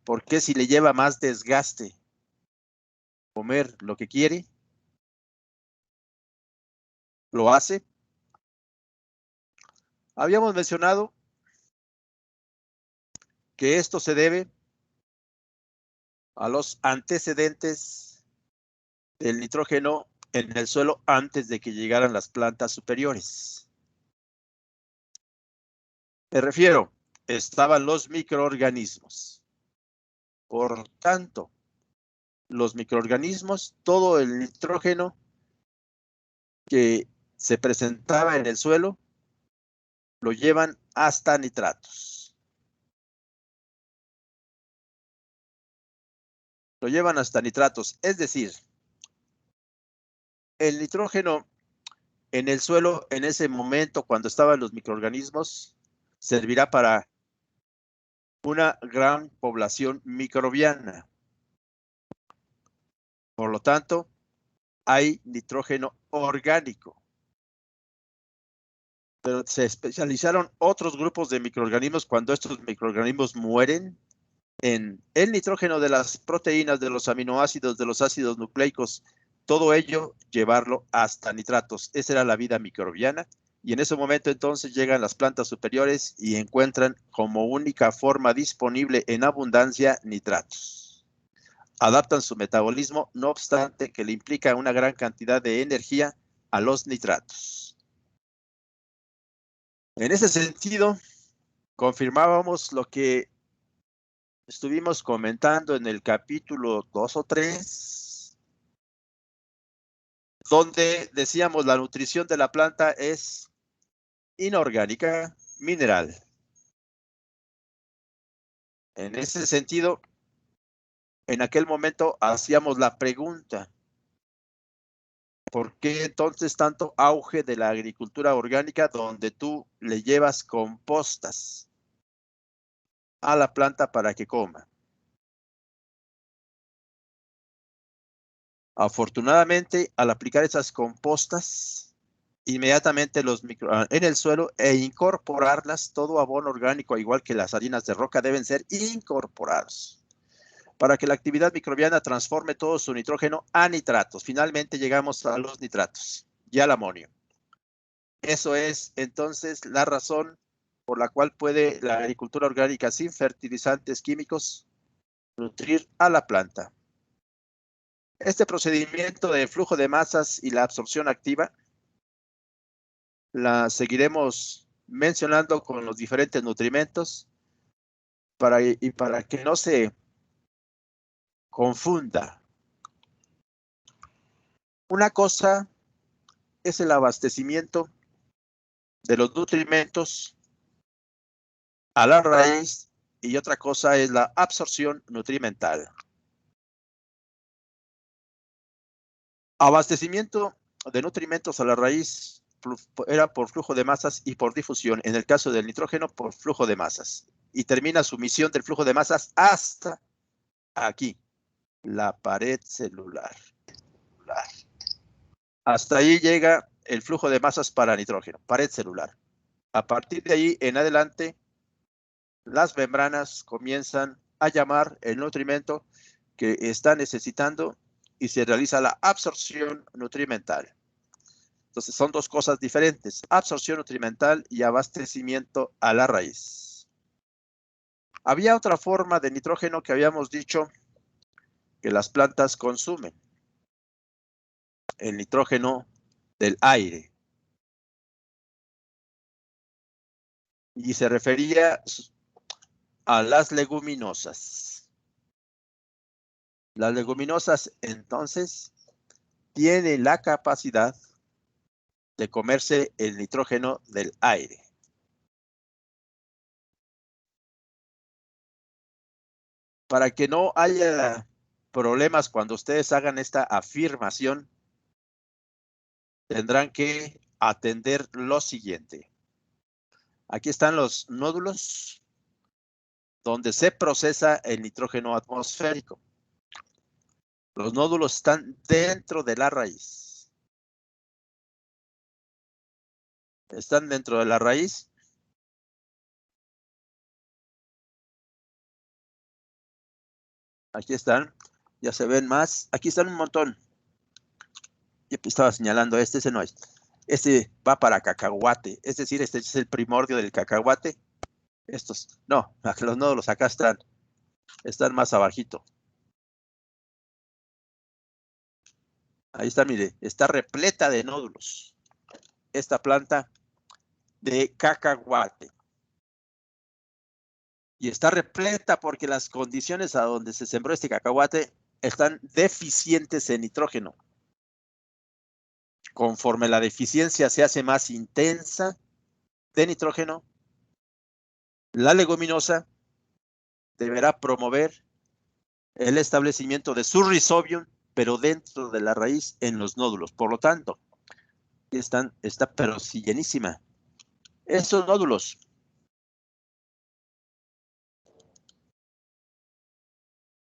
¿Por qué si le lleva más desgaste comer lo que quiere, lo hace? Habíamos mencionado que esto se debe a los antecedentes del nitrógeno en el suelo antes de que llegaran las plantas superiores. Me refiero, estaban los microorganismos. Por tanto, los microorganismos, todo el nitrógeno que se presentaba en el suelo, lo llevan hasta nitratos. Lo llevan hasta nitratos, es decir, el nitrógeno en el suelo en ese momento, cuando estaban los microorganismos, servirá para una gran población microbiana. Por lo tanto, hay nitrógeno orgánico. Pero se especializaron otros grupos de microorganismos cuando estos microorganismos mueren en el nitrógeno de las proteínas, de los aminoácidos, de los ácidos nucleicos, todo ello llevarlo hasta nitratos. Esa era la vida microbiana. Y en ese momento entonces llegan las plantas superiores y encuentran como única forma disponible en abundancia nitratos. Adaptan su metabolismo, no obstante que le implica una gran cantidad de energía a los nitratos. En ese sentido, confirmábamos lo que estuvimos comentando en el capítulo 2 o 3, donde decíamos la nutrición de la planta es inorgánica, mineral. En ese sentido, en aquel momento hacíamos la pregunta, ¿por qué entonces tanto auge de la agricultura orgánica donde tú le llevas compostas a la planta para que coma? Afortunadamente, al aplicar esas compostas, inmediatamente en el suelo e incorporarlas, todo abono orgánico, igual que las harinas de roca, deben ser incorporados para que la actividad microbiana transforme todo su nitrógeno a nitratos. Finalmente llegamos a los nitratos y al amonio. Eso es entonces la razón por la cual puede la agricultura orgánica sin fertilizantes químicos nutrir a la planta. Este procedimiento de flujo de masas y la absorción activa la seguiremos mencionando con los diferentes nutrimentos para que no se confunda. Una cosa es el abastecimiento de los nutrimentos a la raíz y otra cosa es la absorción nutrimental. Abastecimiento de nutrimentos a la raíz era por flujo de masas y por difusión. En el caso del nitrógeno, por flujo de masas. Y termina su misión del flujo de masas hasta aquí, la pared celular. Hasta ahí llega el flujo de masas para nitrógeno, pared celular. A partir de ahí en adelante, las membranas comienzan a llamar el nutrimento que está necesitando y se realiza la absorción nutrimental. Entonces son dos cosas diferentes, absorción nutrimental y abastecimiento a la raíz. Había otra forma de nitrógeno que habíamos dicho que las plantas consumen, el nitrógeno del aire. Y se refería a las leguminosas. Las leguminosas entonces tienen la capacidad de comerse el nitrógeno del aire. Para que no haya problemas cuando ustedes hagan esta afirmación, tendrán que atender lo siguiente. Aquí están los nódulos donde se procesa el nitrógeno atmosférico. Los nódulos están dentro de la raíz. Están dentro de la raíz. Aquí están. Ya se ven más. Aquí están un montón. Yo estaba señalando ese no es. Este va para cacahuate. Es decir, este es el primordio del cacahuate. Estos, no, los nódulos acá están más abajito. Ahí está, mire, está repleta de nódulos. Esta planta de cacahuate. Y está repleta porque las condiciones a donde se sembró este cacahuate están deficientes en nitrógeno. Conforme la deficiencia se hace más intensa de nitrógeno, la leguminosa deberá promover el establecimiento de su rizobium, pero dentro de la raíz en los nódulos. Por lo tanto, está pero sí llenísima. Estos nódulos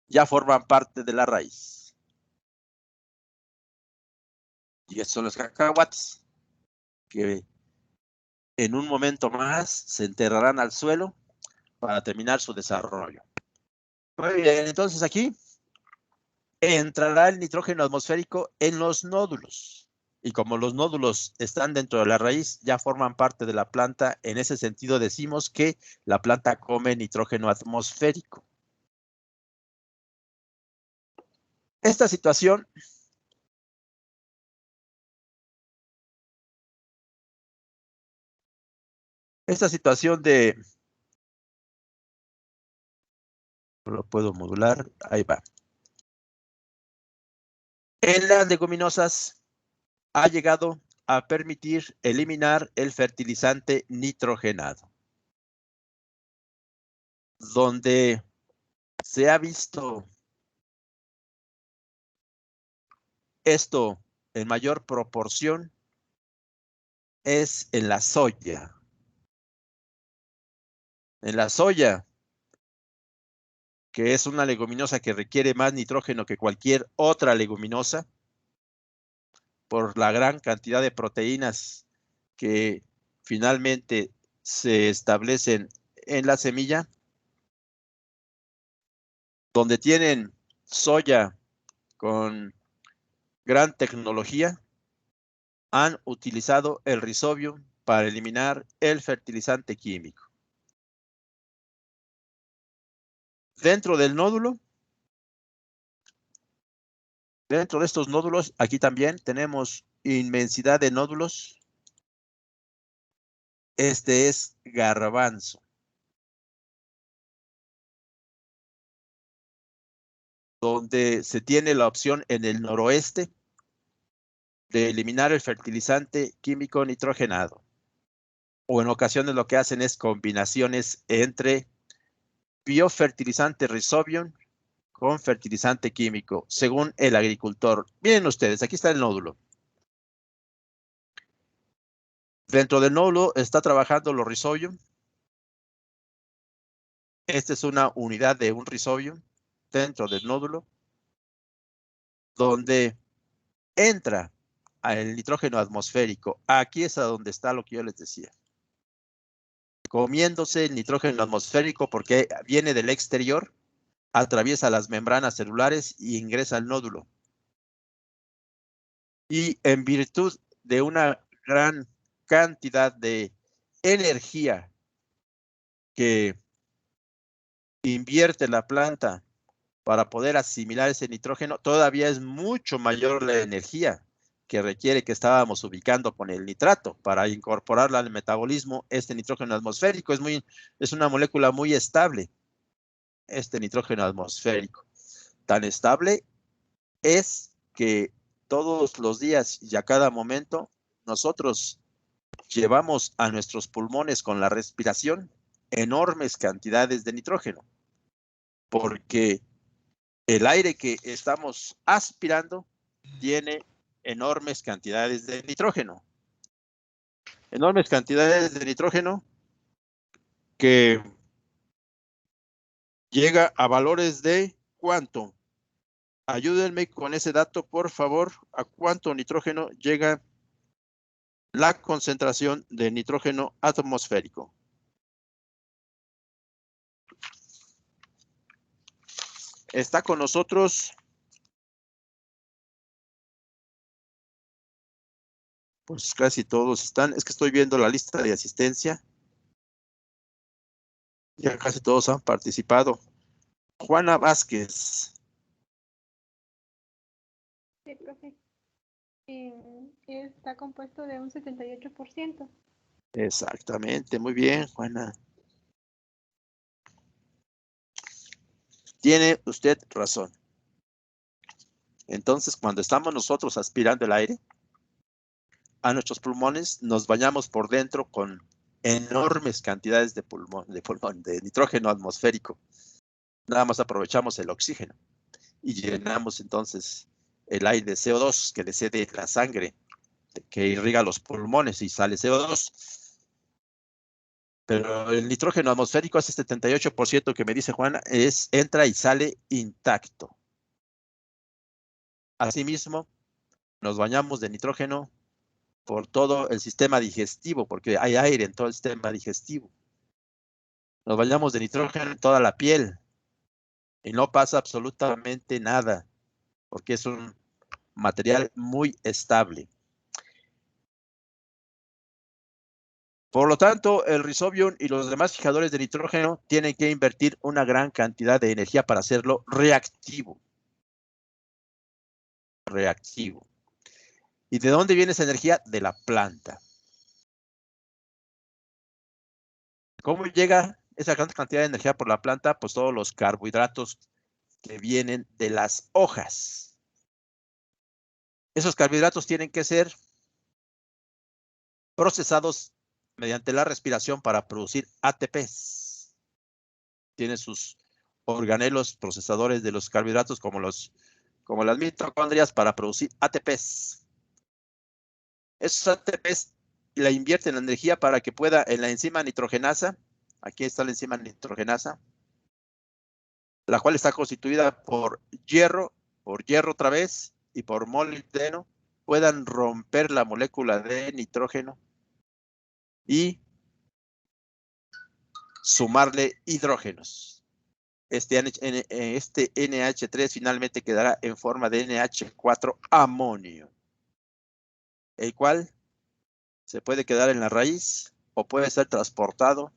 ya forman parte de la raíz. Y estos son los cacahuates, que en un momento más se enterrarán al suelo para terminar su desarrollo. Muy bien, entonces aquí entrará el nitrógeno atmosférico en los nódulos. Y como los nódulos están dentro de la raíz, ya forman parte de la planta. En ese sentido decimos que la planta come nitrógeno atmosférico. Esta situación de... Lo puedo modular, ahí va. En las leguminosas ha llegado a permitir eliminar el fertilizante nitrogenado, donde se ha visto esto en mayor proporción es en la soya. En la soya, que es una leguminosa que requiere más nitrógeno que cualquier otra leguminosa, por la gran cantidad de proteínas que finalmente se establecen en la semilla, donde tienen soya con gran tecnología, han utilizado el rizobium para eliminar el fertilizante químico. Dentro del nódulo, dentro de estos nódulos, aquí también tenemos inmensidad de nódulos. Este es garbanzo, donde se tiene la opción en el noroeste de eliminar el fertilizante químico nitrogenado. O en ocasiones lo que hacen es combinaciones entre biofertilizante rizobium con fertilizante químico, según el agricultor. Miren ustedes, aquí está el nódulo. Dentro del nódulo está trabajando los rizobium. Esta es una unidad de un rizobium dentro del nódulo, donde entra el nitrógeno atmosférico. Aquí es a donde está lo que yo les decía. Comiéndose el nitrógeno atmosférico porque viene del exterior, atraviesa las membranas celulares y ingresa al nódulo. Y en virtud de una gran cantidad de energía que invierte la planta para poder asimilar ese nitrógeno, todavía es mucho mayor la energía que requiere que estábamos ubicando con el nitrato para incorporarla al metabolismo. Este nitrógeno atmosférico es una molécula muy estable. Este nitrógeno atmosférico tan estable es que todos los días y a cada momento nosotros llevamos a nuestros pulmones con la respiración enormes cantidades de nitrógeno, porque el aire que estamos aspirando tiene enormes cantidades de nitrógeno. Enormes cantidades de nitrógeno que llega a valores de ¿cuánto? Ayúdenme con ese dato, por favor. ¿A cuánto nitrógeno llega la concentración de nitrógeno atmosférico? Está con nosotros, pues casi todos están. Es que estoy viendo la lista de asistencia. Ya casi todos han participado. Juana Vázquez. Sí, profe. Está compuesto de un 78%. Exactamente, muy bien, Juana. Tiene usted razón. Entonces, cuando estamos nosotros aspirando el aire a nuestros pulmones, nos bañamos por dentro con enormes cantidades de de nitrógeno atmosférico. Nada más aprovechamos el oxígeno y llenamos entonces el aire de CO2 que desciende la sangre, que irriga los pulmones y sale CO2. Pero el nitrógeno atmosférico, ese 78% que me dice Juana, entra y sale intacto. Asimismo, nos bañamos de nitrógeno por todo el sistema digestivo, porque hay aire en todo el sistema digestivo. Nos bañamos de nitrógeno en toda la piel y no pasa absolutamente nada, porque es un material muy estable. Por lo tanto, el Rhizobium y los demás fijadores de nitrógeno tienen que invertir una gran cantidad de energía para hacerlo reactivo. Reactivo. ¿Y de dónde viene esa energía? De la planta. ¿Cómo llega esa gran cantidad de energía por la planta? Pues todos los carbohidratos que vienen de las hojas. Esos carbohidratos tienen que ser procesados mediante la respiración para producir ATPs. Tiene sus organelos procesadores de los carbohidratos como las mitocondrias para producir ATPs. Esos ATPs la invierten en energía para que pueda en la enzima nitrogenasa, aquí está la enzima nitrogenasa, la cual está constituida por hierro otra vez y por molibdeno, puedan romper la molécula de nitrógeno y sumarle hidrógenos. Este NH3 finalmente quedará en forma de NH4 amonio, el cual se puede quedar en la raíz o puede ser transportado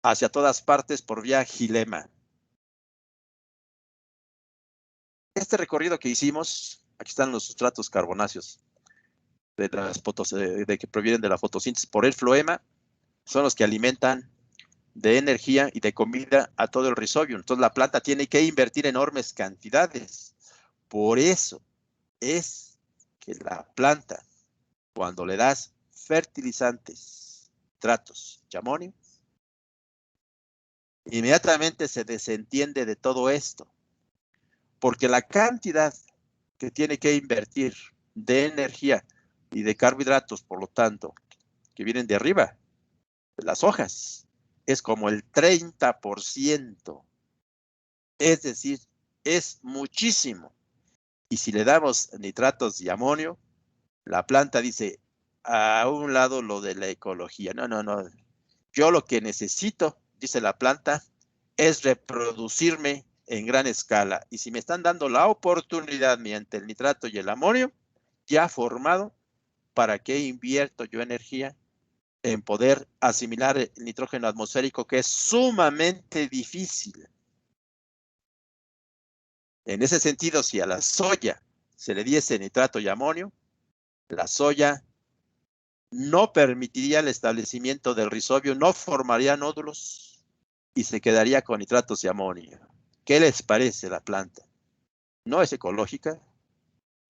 hacia todas partes por vía xilema. Este recorrido que hicimos, aquí están los sustratos carbonáceos de que provienen de la fotosíntesis por el floema, son los que alimentan de energía y de comida a todo el Rhizobium. Entonces la planta tiene que invertir enormes cantidades. Por eso es que la planta, cuando le das fertilizantes, nitratos y amonio, inmediatamente se desentiende de todo esto, porque la cantidad que tiene que invertir de energía y de carbohidratos, por lo tanto, que vienen de arriba, de las hojas, es como el 30%. Es decir, es muchísimo. Y si le damos nitratos y amonio, la planta dice, a un lado lo de la ecología. No, no, no. Yo lo que necesito, dice la planta, es reproducirme en gran escala. Y si me están dando la oportunidad mediante el nitrato y el amonio, ya formado, ¿para qué invierto yo energía en poder asimilar el nitrógeno atmosférico, que es sumamente difícil? En ese sentido, si a la soya se le diese nitrato y amonio, la soya no permitiría el establecimiento del rizobio, no formaría nódulos y se quedaría con nitratos y amonio. ¿Qué les parece la planta? No es ecológica,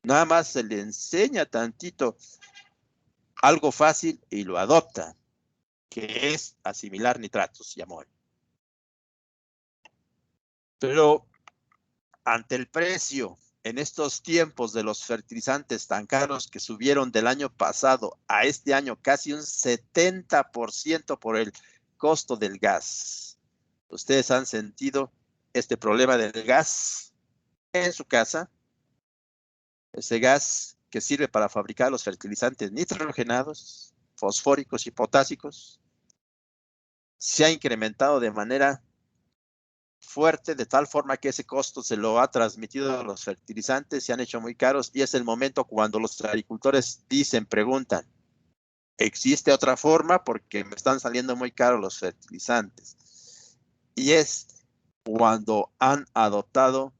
nada más se le enseña tantito algo fácil y lo adopta, que es asimilar nitratos y amonio. Pero ante el precio en estos tiempos de los fertilizantes tan caros que subieron del año pasado a este año casi un 70% por el costo del gas. ¿Ustedes han sentido este problema del gas en su casa? Ese gas que sirve para fabricar los fertilizantes nitrogenados, fosfóricos y potásicos, se ha incrementado de manera fuerte, de tal forma que ese costo se lo ha transmitido a los fertilizantes, se han hecho muy caros, y es el momento cuando los agricultores preguntan, ¿existe otra forma? Porque me están saliendo muy caros los fertilizantes. Y es cuando han adoptado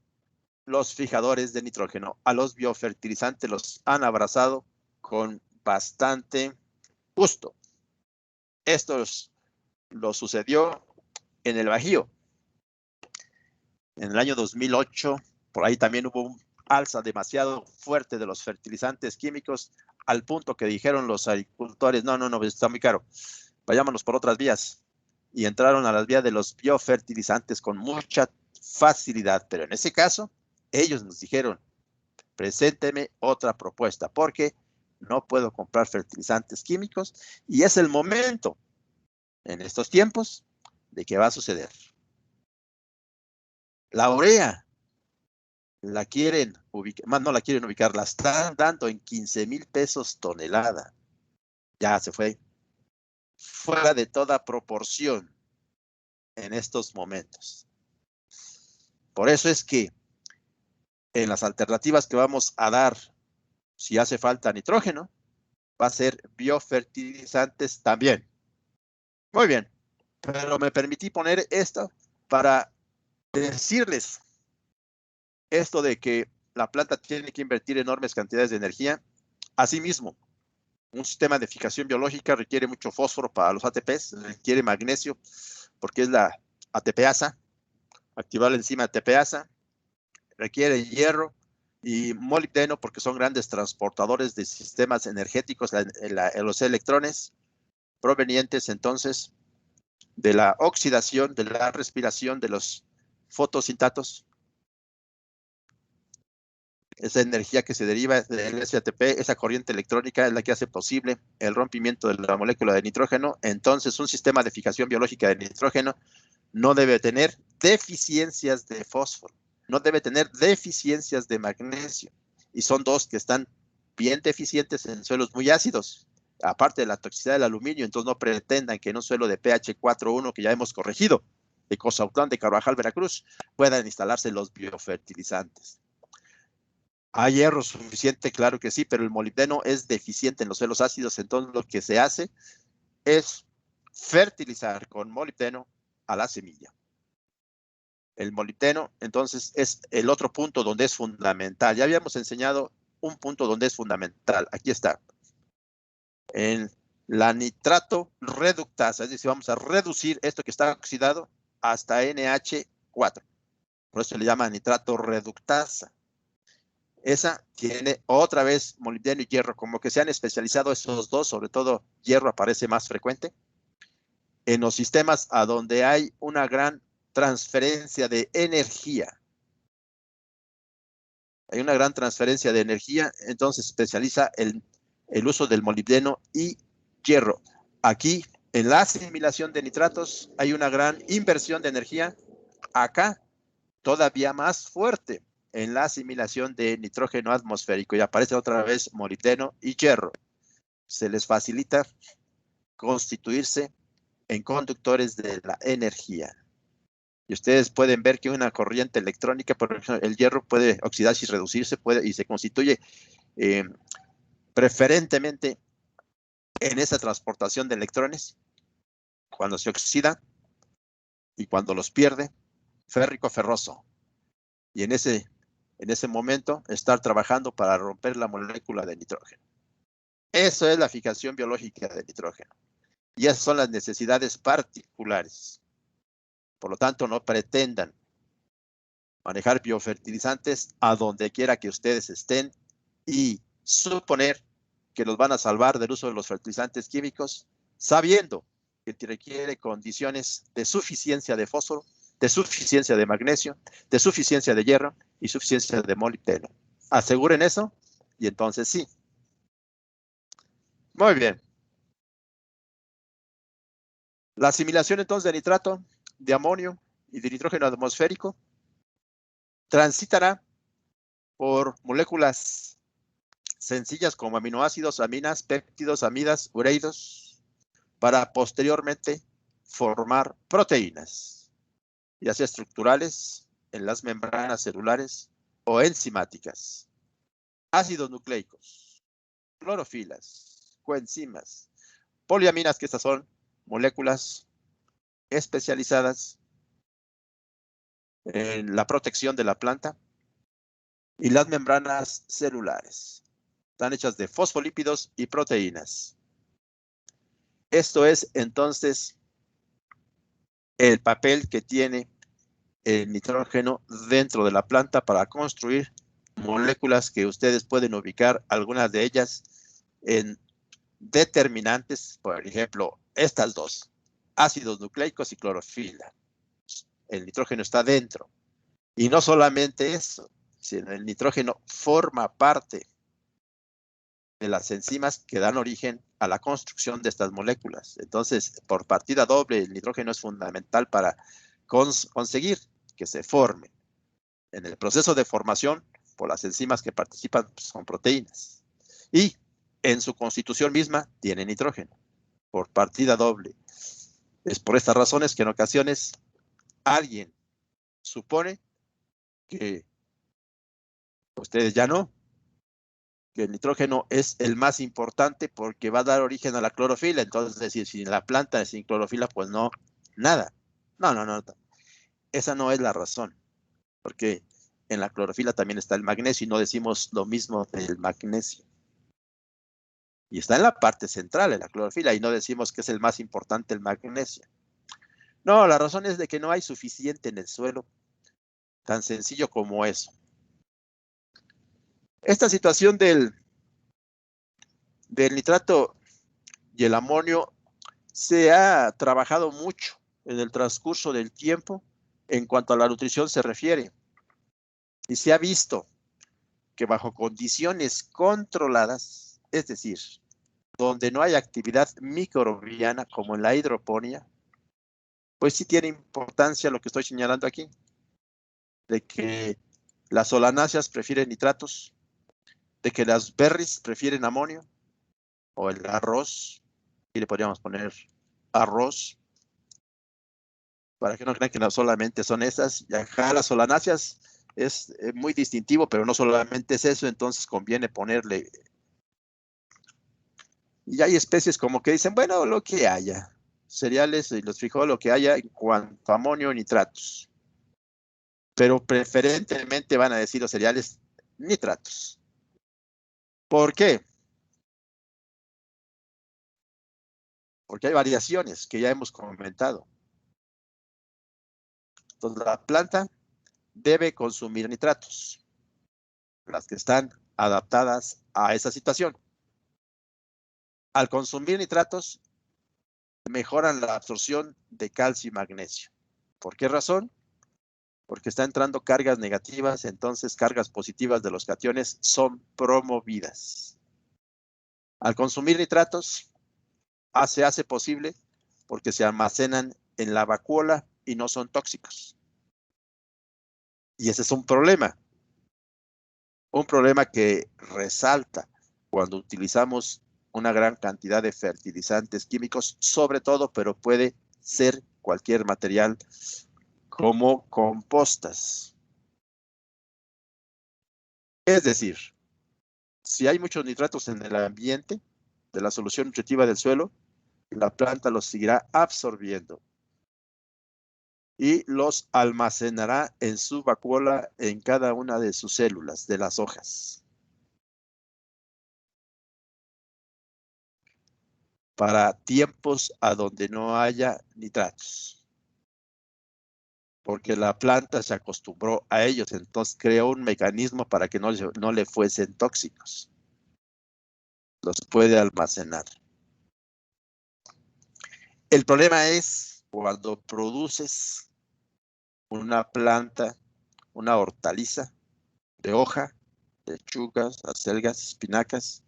los fijadores de nitrógeno. A los biofertilizantes los han abrazado con bastante gusto. Esto lo sucedió en el Bajío. En el año 2008, por ahí también hubo un alza demasiado fuerte de los fertilizantes químicos, al punto que dijeron los agricultores, no, está muy caro, vayámonos por otras vías. Y entraron a las vías de los biofertilizantes con mucha facilidad. Pero en ese caso, ellos nos dijeron, presénteme otra propuesta, porque no puedo comprar fertilizantes químicos, y es el momento, en estos tiempos, de que va a suceder. La urea la quieren ubicar, más no la quieren ubicar, la están dando en 15,000 pesos tonelada. Ya se fue fuera de toda proporción en estos momentos. Por eso es que en las alternativas que vamos a dar, si hace falta nitrógeno, va a ser biofertilizantes también. Muy bien, pero me permití poner esto para decirles esto de que la planta tiene que invertir enormes cantidades de energía. Asimismo, un sistema de fijación biológica requiere mucho fósforo para los ATPs, requiere magnesio porque es la ATPasa, activar la enzima ATPasa, requiere hierro y molibdeno porque son grandes transportadores de sistemas energéticos, los electrones provenientes entonces de la oxidación, de la respiración de los fotosintatos. Esa energía que se deriva del SATP, esa corriente electrónica es la que hace posible el rompimiento de la molécula de nitrógeno. Entonces, un sistema de fijación biológica de nitrógeno no debe tener deficiencias de fósforo, no debe tener deficiencias de magnesio. Y son dos que están bien deficientes en suelos muy ácidos, aparte de la toxicidad del aluminio. Entonces, no pretendan que en un suelo de pH 4.1, que ya hemos corregido, de Cozautlán de Carvajal, Veracruz, puedan instalarse los biofertilizantes. ¿Hay hierro suficiente? Claro que sí, pero el molibdeno es deficiente en los suelos ácidos, entonces lo que se hace es fertilizar con molibdeno a la semilla. El molibdeno, entonces, es el otro punto donde es fundamental. Ya habíamos enseñado un punto donde es fundamental. Aquí está. En la nitrato reductasa, es decir, vamos a reducir esto que está oxidado hasta NH4. Por eso se le llama nitrato reductasa. Esa tiene otra vez molibdeno y hierro, como que se han especializado esos dos, sobre todo hierro aparece más frecuente en los sistemas a donde hay una gran transferencia de energía. Hay una gran transferencia de energía, entonces especializa el uso del molibdeno y hierro. Aquí, en la asimilación de nitratos, hay una gran inversión de energía. Acá, todavía más fuerte en la asimilación de nitrógeno atmosférico, y aparece otra vez molibdeno y hierro. Se les facilita constituirse en conductores de la energía. Y ustedes pueden ver que una corriente electrónica, por ejemplo, el hierro puede oxidarse y reducirse, y se constituye preferentemente en esa transportación de electrones cuando se oxida y cuando los pierde, férrico ferroso. Y en ese momento estar trabajando para romper la molécula de nitrógeno. Eso es la fijación biológica de nitrógeno. Y esas son las necesidades particulares. Por lo tanto, no pretendan manejar biofertilizantes a donde quiera que ustedes estén y suponer que los van a salvar del uso de los fertilizantes químicos, sabiendo que requiere condiciones de suficiencia de fósforo, de suficiencia de magnesio, de suficiencia de hierro y suficiencia de molibdeno. Aseguren eso y entonces sí. Muy bien. La asimilación entonces de nitrato, de amonio y de nitrógeno atmosférico transitará por moléculas sencillas como aminoácidos, aminas, péptidos, amidas, ureidos, para posteriormente formar proteínas. ya sea estructurales, en las membranas celulares o enzimáticas. Ácidos nucleicos, clorofilas, coenzimas, poliaminas, que estas son moléculas especializadas en la protección de la planta, y las membranas celulares. Están hechas de fosfolípidos y proteínas. Esto es entonces el papel que tiene el nitrógeno dentro de la planta para construir moléculas que ustedes pueden ubicar, algunas de ellas en determinantes, por ejemplo, estas dos, ácidos nucleicos y clorofila. El nitrógeno está dentro. Y no solamente eso, sino el nitrógeno forma parte de las enzimas que dan origen a la construcción de estas moléculas. Entonces, por partida doble, el nitrógeno es fundamental para conseguir que se formen. En el proceso de formación, por las enzimas que participan, son proteínas. Y en su constitución misma, tiene nitrógeno, por partida doble. Es por estas razones que en ocasiones alguien supone que ustedes ya no, que el nitrógeno es el más importante porque va a dar origen a la clorofila. Entonces, es decir, si la planta es sin clorofila, pues no, nada. No. Esa no es la razón, porque en la clorofila también está el magnesio y no decimos lo mismo del magnesio. Y está en la parte central de la clorofila y no decimos que es el más importante el magnesio. No, la razón es de que no hay suficiente en el suelo, tan sencillo como eso. Esta situación del nitrato y el amonio se ha trabajado mucho en el transcurso del tiempo en cuanto a la nutrición se refiere. Y se ha visto que bajo condiciones controladas, es decir, donde no hay actividad microbiana como en la hidroponía, pues sí tiene importancia lo que estoy señalando aquí, de que las solanáceas prefieren nitratos, de que las berries prefieren amonio, o el arroz, y le podríamos poner arroz, para que no crean que no solamente son esas. Y acá las solanáceas es muy distintivo, pero no solamente es eso, entonces conviene ponerle. Y hay especies como que dicen, bueno, lo que haya, cereales y los frijoles, lo que haya en cuanto a amonio, nitratos. Pero preferentemente van a decir los cereales nitratos. ¿Por qué? Porque hay variaciones que ya hemos comentado. Entonces, la planta debe consumir nitratos, las que están adaptadas a esa situación. Al consumir nitratos, mejoran la absorción de calcio y magnesio. ¿Por qué razón? Porque está entrando cargas negativas, entonces cargas positivas de los cationes son promovidas. Al consumir nitratos, se hace posible porque se almacenan en la vacuola y no son tóxicos. Y ese es un problema que resalta cuando utilizamos una gran cantidad de fertilizantes químicos, sobre todo, pero puede ser cualquier material como compostas. Es decir, si hay muchos nitratos en el ambiente de la solución nutritiva del suelo, la planta los seguirá absorbiendo y los almacenará en su vacuola en cada una de sus células de las hojas. Para tiempos a donde no haya nitratos. Porque la planta se acostumbró a ellos, entonces creó un mecanismo para que no le fuesen tóxicos. Los puede almacenar. El problema es cuando produces una planta, una hortaliza de hoja, lechugas, acelgas, espinacas,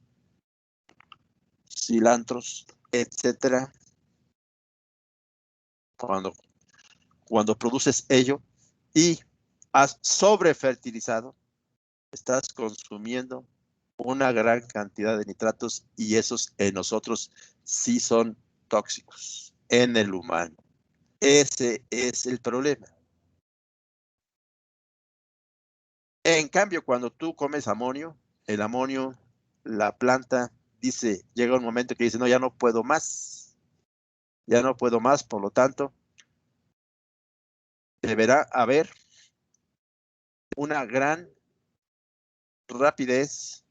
cilantros, etcétera. Cuando produces ello y has sobrefertilizado, estás consumiendo una gran cantidad de nitratos y esos en nosotros sí son tóxicos en el humano. Ese es el problema. En cambio, cuando tú comes amonio, el amonio, la planta dice, llega un momento que dice, no, ya no puedo más, por lo tanto, deberá haber una gran rapidez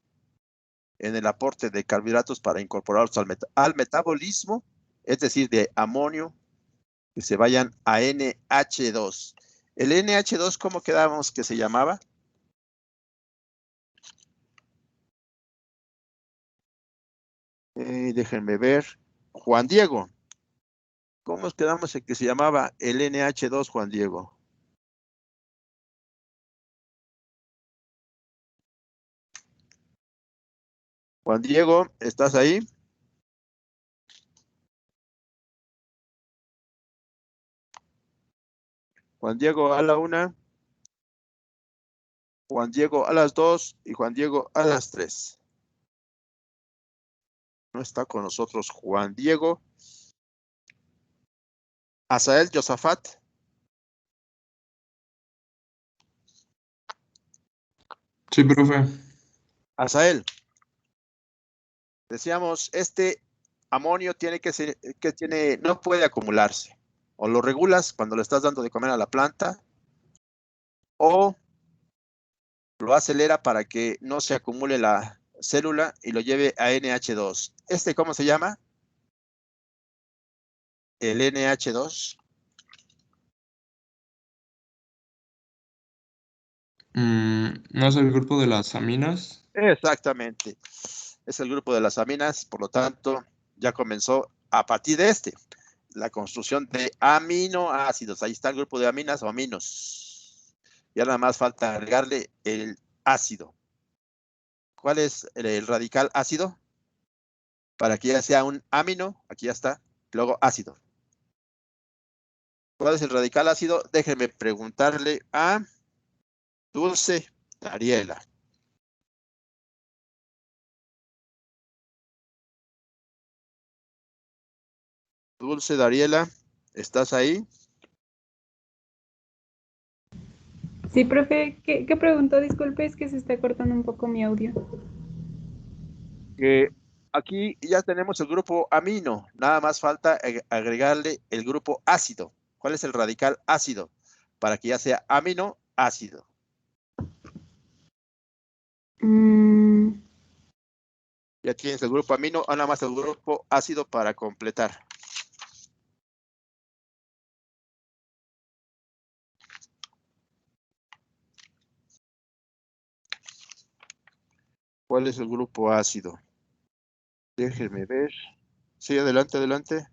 en el aporte de carbohidratos para incorporarlos al metabolismo, es decir, de amonio, que se vayan a NH2. El NH2, ¿cómo quedamos que se llamaba? Déjenme ver. Juan Diego. ¿Cómo quedamos en que se llamaba el NH2, Juan Diego? Juan Diego, ¿estás ahí? Juan Diego a la 1, Juan Diego a las 2 y Juan Diego a las 3. No está con nosotros Juan Diego. Asael Josafat. Sí, profe. Asael, decíamos, este amonio no puede acumularse. O lo regulas cuando le estás dando de comer a la planta, o lo acelera para que no se acumule la célula y lo lleve a NH2. ¿Cómo se llama? El NH2. ¿No es el grupo de las aminas? Exactamente. Es el grupo de las aminas, por lo tanto, ya comenzó a partir de la construcción de aminoácidos. Ahí está el grupo de aminas o aminos. Ya nada más falta agregarle el ácido. ¿Cuál es el radical ácido? Para que ya sea un amino, aquí ya está, luego ácido. ¿Cuál es el radical ácido? Déjenme preguntarle a Dulce Dariela. Dulce Dariela, ¿estás ahí? Sí, profe, ¿qué preguntó? Disculpe, es que se está cortando un poco mi audio. Aquí ya tenemos el grupo amino, nada más falta agregarle el grupo ácido. ¿Cuál es el radical ácido? Para que ya sea aminoácido. Ya tienes el grupo amino, nada más el grupo ácido para completar. ¿Cuál es el grupo ácido? Déjenme ver. Sí, adelante, adelante.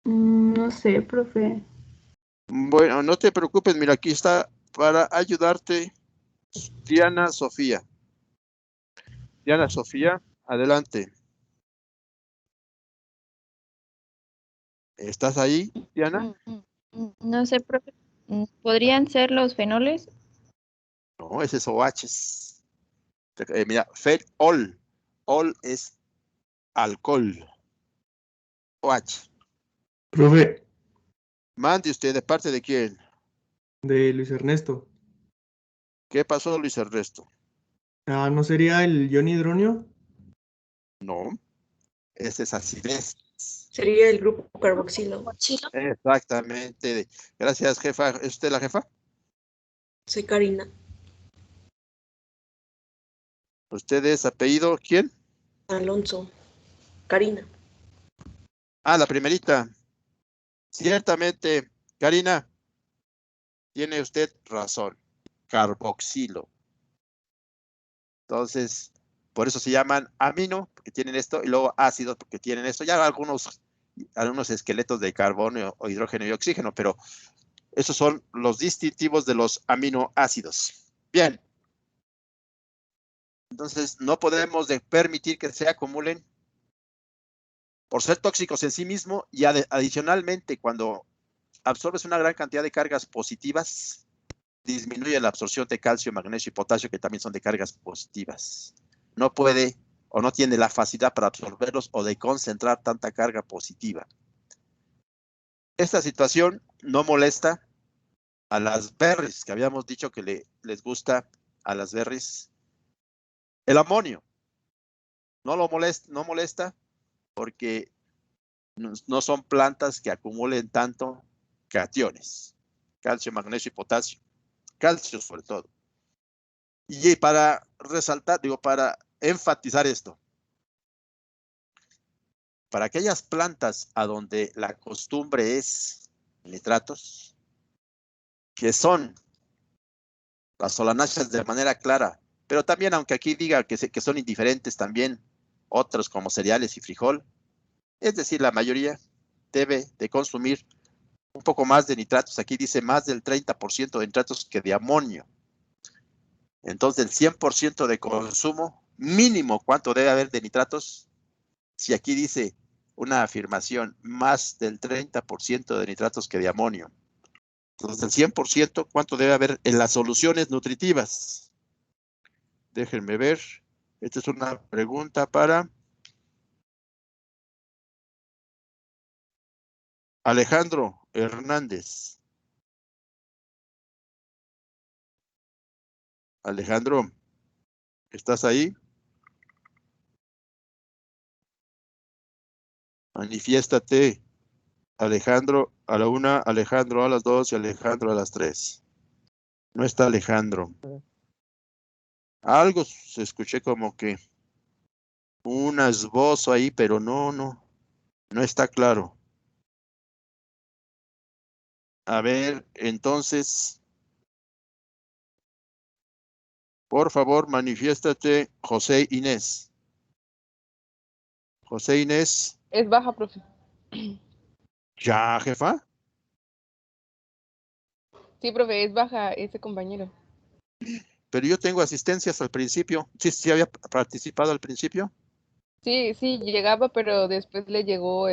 No sé, profe. Bueno, no te preocupes, mira, aquí está para ayudarte Diana Sofía. Diana Sofía, adelante. ¿Estás ahí, Diana? No sé, profe. ¿Podrían ser los fenoles? No, ese es OH. Mira, fenol. Ol es alcohol. OH. Profe, Mande usted, ¿de parte de quién? de Luis Ernesto. ¿Qué pasó, Luis Ernesto? ¿No sería el ion hidronio? No, ese es acidez. Sería el grupo carboxilo. Exactamente. Gracias, jefa. ¿Es usted la jefa? Soy Karina. ¿Usted es apellido quién? Alonso. Karina. Ah, la primerita. Ciertamente, Karina, tiene usted razón. Carboxilo. Entonces, por eso se llaman amino, porque tienen esto, y luego ácidos, porque tienen esto. Ya algunos esqueletos de carbono o hidrógeno y oxígeno, pero esos son los distintivos de los aminoácidos. Bien. Entonces, no podemos permitir que se acumulen por ser tóxicos en sí mismo y adicionalmente, cuando absorbes una gran cantidad de cargas positivas, disminuye la absorción de calcio, magnesio y potasio, que también son de cargas positivas. No puede o no tiene la facilidad para absorberlos o de concentrar tanta carga positiva. Esta situación no molesta a las berries, que habíamos dicho que les gusta a las berries el amonio. No molesta porque no son plantas que acumulen tanto cationes, calcio, magnesio y potasio, calcio sobre todo. Y para resaltar, para enfatizar esto, para aquellas plantas a donde la costumbre es nitratos, que son las solanáceas de manera clara, pero también, aunque aquí diga que son indiferentes también, otros como cereales y frijol, es decir, la mayoría debe de consumir un poco más de nitratos. Aquí dice más del 30% de nitratos que de amonio. Entonces, el 100% de consumo mínimo, ¿cuánto debe haber de nitratos? Si aquí dice una afirmación, más del 30% de nitratos que de amonio. Entonces, el 100%, ¿cuánto debe haber en las soluciones nutritivas? Déjenme ver. Esta es una pregunta para Alejandro Hernández. Alejandro, ¿estás ahí? Manifiéstate. Alejandro a la 1, Alejandro a las 2 y Alejandro a las 3. No está Alejandro. Algo se escuché como que un esbozo ahí, pero no está claro. A ver, entonces, por favor, manifiéstate, José Inés. José Inés. Es baja, profe. ¿Ya, jefa? Sí, profe, es baja ese compañero. Pero yo tengo asistencias al principio. Sí había participado al principio. Sí, llegaba, pero después le llegó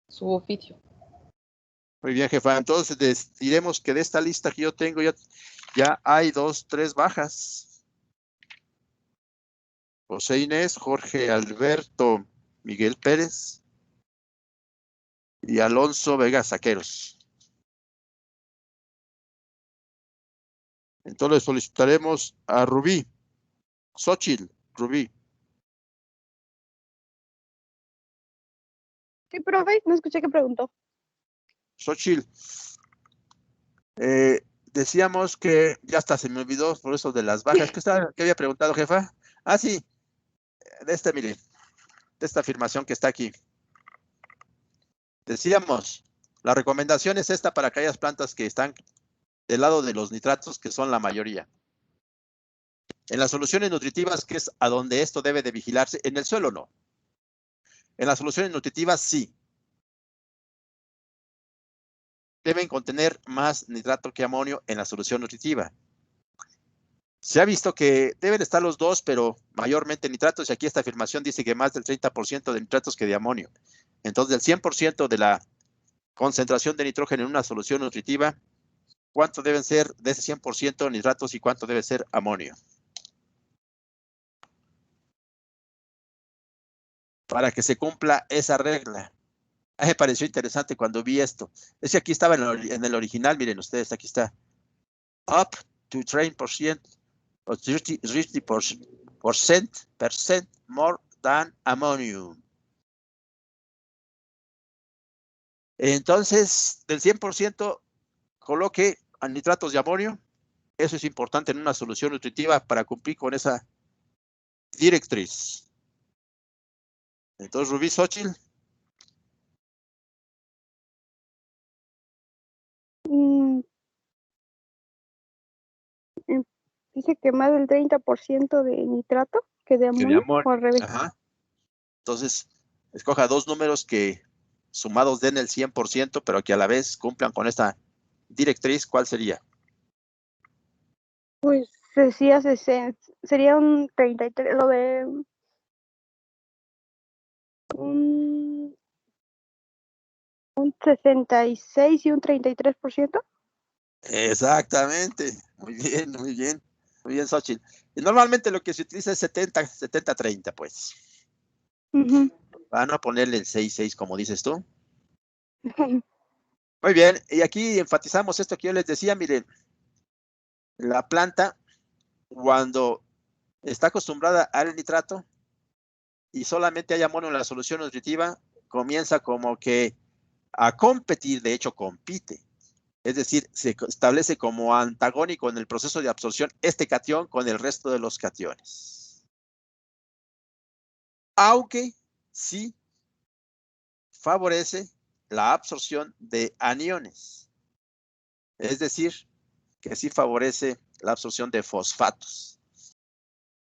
su oficio. Muy bien, jefa. Entonces diremos que de esta lista que yo tengo ya hay 2, 3 bajas. José Inés, Jorge Alberto Miguel Pérez y Alonso Vega Saqueros. Entonces solicitaremos a Rubí, Xochitl, Rubí. Sí, profe, no escuché qué preguntó. Xochitl, decíamos que ya hasta se me olvidó por eso de las bajas. ¿Qué había preguntado, jefa? Ah, sí, mire, de esta afirmación que está aquí. Decíamos, la recomendación es esta para aquellas plantas que están del lado de los nitratos, que son la mayoría. En las soluciones nutritivas, que es a donde esto debe de vigilarse, en el suelo no. En las soluciones nutritivas sí. Deben contener más nitrato que amonio en la solución nutritiva. Se ha visto que deben estar los dos, pero mayormente nitratos, y aquí esta afirmación dice que más del 30% de nitratos que de amonio. Entonces, el 100% de la concentración de nitrógeno en una solución nutritiva, ¿cuánto deben ser de ese 100% nitratos y cuánto debe ser amonio? Para que se cumpla esa regla. Me pareció interesante cuando vi esto. Es que aquí estaba en el original, miren ustedes, aquí está. Up to 30% or 30% more than ammonium. Entonces, del 100% coloque a nitratos de amonio. Eso es importante en una solución nutritiva para cumplir con esa directriz. Entonces, Rubí, Xochitl. Dice que más del 30% de nitrato que de amonio, o al revés. Ajá. Entonces, escoja dos números que sumados den el 100%, pero que a la vez cumplan con esta directriz. ¿Cuál sería? Pues decía 60, sería un 33, lo de un 66 y un 33%. Exactamente. Muy bien, muy bien. Muy bien, Xochitl. Y normalmente lo que se utiliza es 70-30, pues. Ujú. Van a ponerle el 6-6, como dices tú. Muy bien, y aquí enfatizamos esto que yo les decía, miren, la planta, cuando está acostumbrada al nitrato y solamente hay amonio en la solución nutritiva, comienza como que a competir, de hecho compite. Es decir, se establece como antagónico en el proceso de absorción este cation con el resto de los cationes. Aunque sí favorece la absorción de aniones. Es decir, que sí favorece la absorción de fosfatos.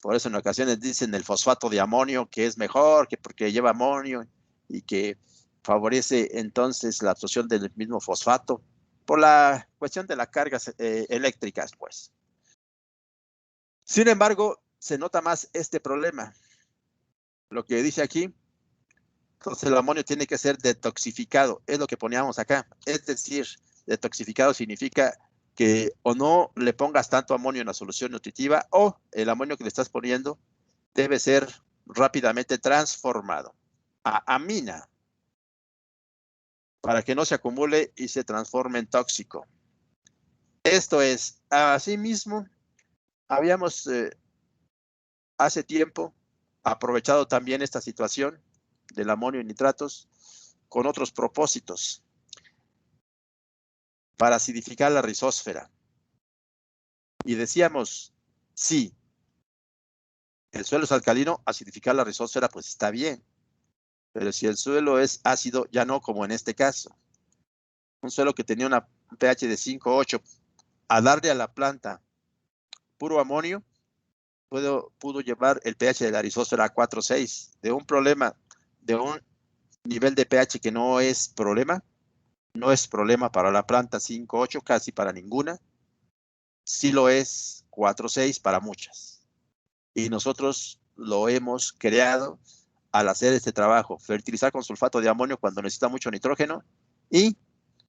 Por eso en ocasiones dicen el fosfato de amonio que es mejor, que porque lleva amonio y que favorece entonces la absorción del mismo fosfato por la cuestión de las cargas eléctricas, pues. Sin embargo, se nota más este problema. Lo que dice aquí, entonces el amonio tiene que ser detoxificado, es lo que poníamos acá. Es decir, detoxificado significa que o no le pongas tanto amonio en la solución nutritiva o el amonio que le estás poniendo debe ser rápidamente transformado a amina para que no se acumule y se transforme en tóxico. Esto es, asimismo, habíamos hace tiempo aprovechado también esta situación del amonio y nitratos con otros propósitos para acidificar la rizósfera. Y decíamos, sí, el suelo es alcalino, acidificar la rizósfera pues está bien, pero si el suelo es ácido, ya no como en este caso. Un suelo que tenía una pH de 5,8, a darle a la planta puro amonio, pudo llevar el pH de la rizósfera a 4,6. De un problema, de un nivel de pH que no es problema para la planta 5,8, casi para ninguna. Sí lo es 4,6 para muchas. Y nosotros lo hemos creado al hacer este trabajo, fertilizar con sulfato de amonio cuando necesita mucho nitrógeno y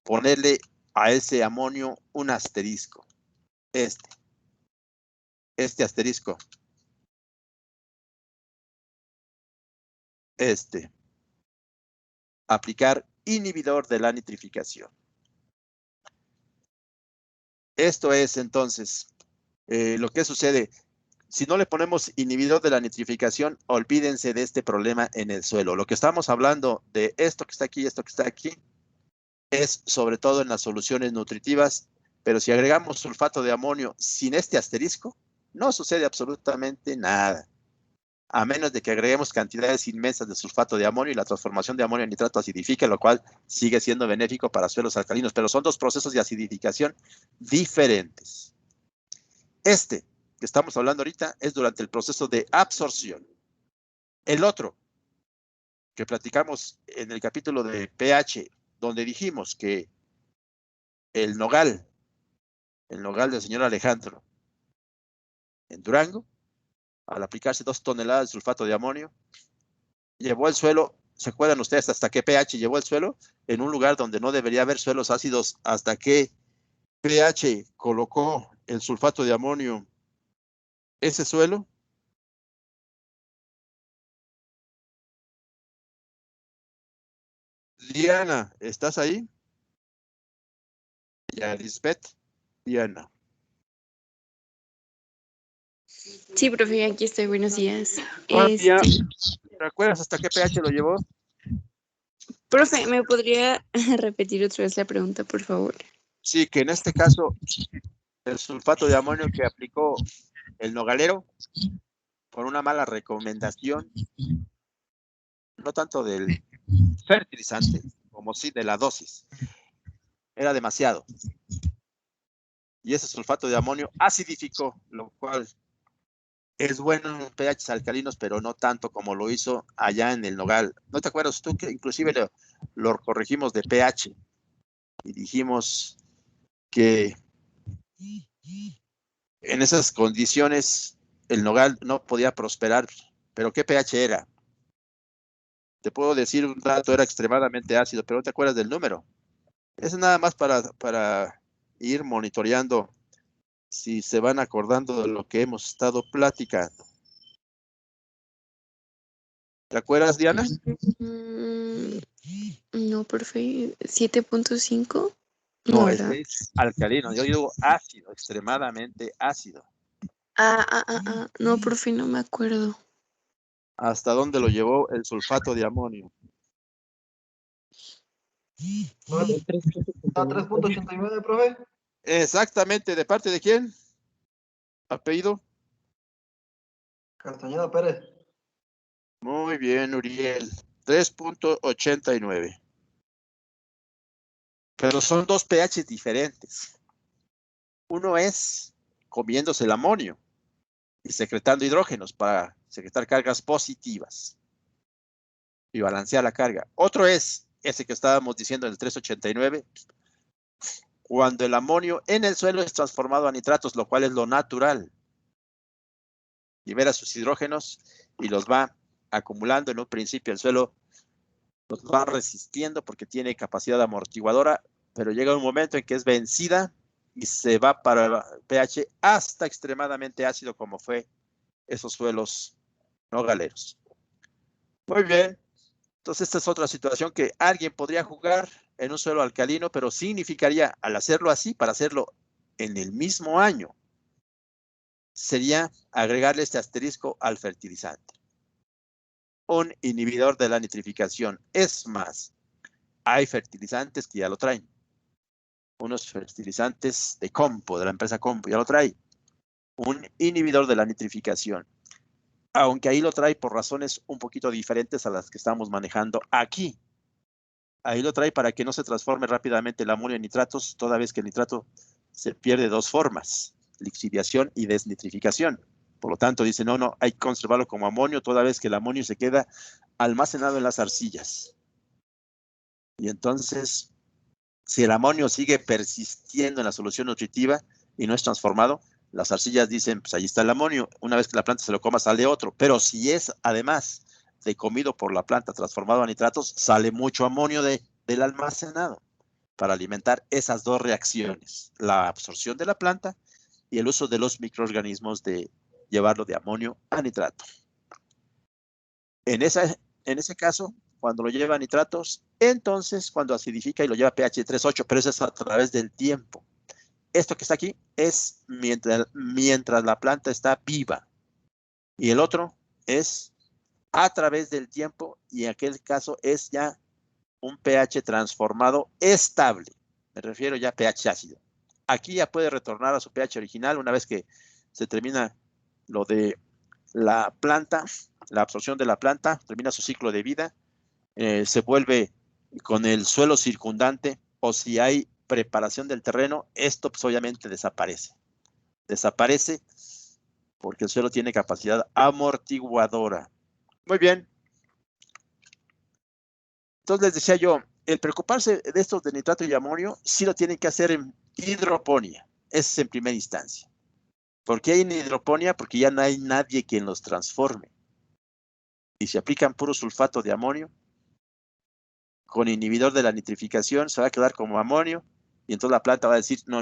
ponerle a ese amonio un asterisco. Este asterisco. Aplicar inhibidor de la nitrificación. Esto es entonces lo que sucede. Si no le ponemos inhibidor de la nitrificación, olvídense de este problema en el suelo. Lo que estamos hablando de esto que está aquí, esto que está aquí, es sobre todo en las soluciones nutritivas, pero si agregamos sulfato de amonio sin este asterisco, no sucede absolutamente nada, a menos de que agreguemos cantidades inmensas de sulfato de amonio y la transformación de amonio en nitrato acidifique, lo cual sigue siendo benéfico para suelos alcalinos, pero son dos procesos de acidificación diferentes. Este que estamos hablando ahorita es durante el proceso de absorción. El otro que platicamos en el capítulo de pH, donde dijimos que el nogal del señor Alejandro en Durango, al aplicarse 2 toneladas de sulfato de amonio, llevó el suelo, ¿se acuerdan ustedes hasta qué pH llevó el suelo? En un lugar donde no debería haber suelos ácidos, hasta qué pH colocó el sulfato de amonio ese suelo. Diana, ¿estás ahí? Ya, Lisbeth, Diana. Sí, profe, aquí estoy. Buenos días. ¿Te acuerdas hasta qué pH lo llevó? Profe, ¿me podría repetir otra vez la pregunta, por favor? Sí, que en este caso el sulfato de amonio que aplicó el nogalero por una mala recomendación, no tanto del fertilizante como sí de la dosis, era demasiado. Y ese sulfato de amonio acidificó, lo cual es bueno en pH alcalinos, pero no tanto como lo hizo allá en el nogal. ¿No te acuerdas tú que inclusive lo corregimos de pH y dijimos que en esas condiciones el nogal no podía prosperar? ¿Pero qué pH era? Te puedo decir un dato, era extremadamente ácido, pero no te acuerdas del número. Es nada más para ir monitoreando Si se van acordando de lo que hemos estado platicando. ¿Te acuerdas, Diana? No, profe. 7.5. No, No, ¿verdad? es alcalino. Yo digo ácido, extremadamente ácido. No, profe, no me acuerdo. ¿Hasta dónde lo llevó el sulfato de amonio? No, 3.89, profe. Exactamente, ¿de parte de quién? ¿Apellido? Castañeda Pérez. Muy bien, Uriel. 3.89. Pero son dos pH diferentes. Uno es comiéndose el amonio y secretando hidrógenos para secretar cargas positivas y balancear la carga. Otro es ese que estábamos diciendo en el 389, cuando el amonio en el suelo es transformado a nitratos, lo cual es lo natural. Libera sus hidrógenos y los va acumulando. En un principio el suelo los va resistiendo porque tiene capacidad amortiguadora, pero llega un momento en que es vencida y se va para el pH hasta extremadamente ácido, como fue esos suelos nogaleros. Muy bien. Entonces esta es otra situación que alguien podría jugar en un suelo alcalino, pero significaría, al hacerlo así, para hacerlo en el mismo año, sería agregarle este asterisco al fertilizante. Un inhibidor de la nitrificación. Es más, hay fertilizantes que ya lo traen. Unos fertilizantes de Compo, de la empresa Compo, ya lo trae. Un inhibidor de la nitrificación. Aunque ahí lo trae por razones un poquito diferentes a las que estamos manejando aquí. Ahí lo trae para que no se transforme rápidamente el amonio en nitratos, toda vez que el nitrato se pierde de dos formas, lixiviación y desnitrificación. Por lo tanto, dice, no, hay que conservarlo como amonio, toda vez que el amonio se queda almacenado en las arcillas. Y entonces, si el amonio sigue persistiendo en la solución nutritiva y no es transformado, las arcillas dicen, pues ahí está el amonio, una vez que la planta se lo coma sale otro, pero si es además de comido por la planta transformado a nitratos, sale mucho amonio del almacenado para alimentar esas dos reacciones, la absorción de la planta y el uso de los microorganismos de llevarlo de amonio a nitrato. En ese caso, cuando lo lleva a nitratos, entonces cuando acidifica y lo lleva a pH 3.8, pero eso es a través del tiempo. Esto que está aquí es mientras la planta está viva. Y el otro es a través del tiempo, y en aquel caso es ya un pH transformado estable. Me refiero ya a pH ácido. Aquí ya puede retornar a su pH original una vez que se termina lo de la planta, la absorción de la planta, termina su ciclo de vida, se vuelve con el suelo circundante, o si hay preparación del terreno, esto pues obviamente desaparece. Desaparece porque el suelo tiene capacidad amortiguadora. Muy bien. Entonces les decía yo, el preocuparse de estos de nitrato y amonio, sí lo tienen que hacer en hidroponía. Ese es en primera instancia. ¿Por qué hay en hidroponía? Porque ya no hay nadie quien los transforme. Y se aplican puro sulfato de amonio, con inhibidor de la nitrificación, se va a quedar como amonio, y entonces la planta va a decir, no,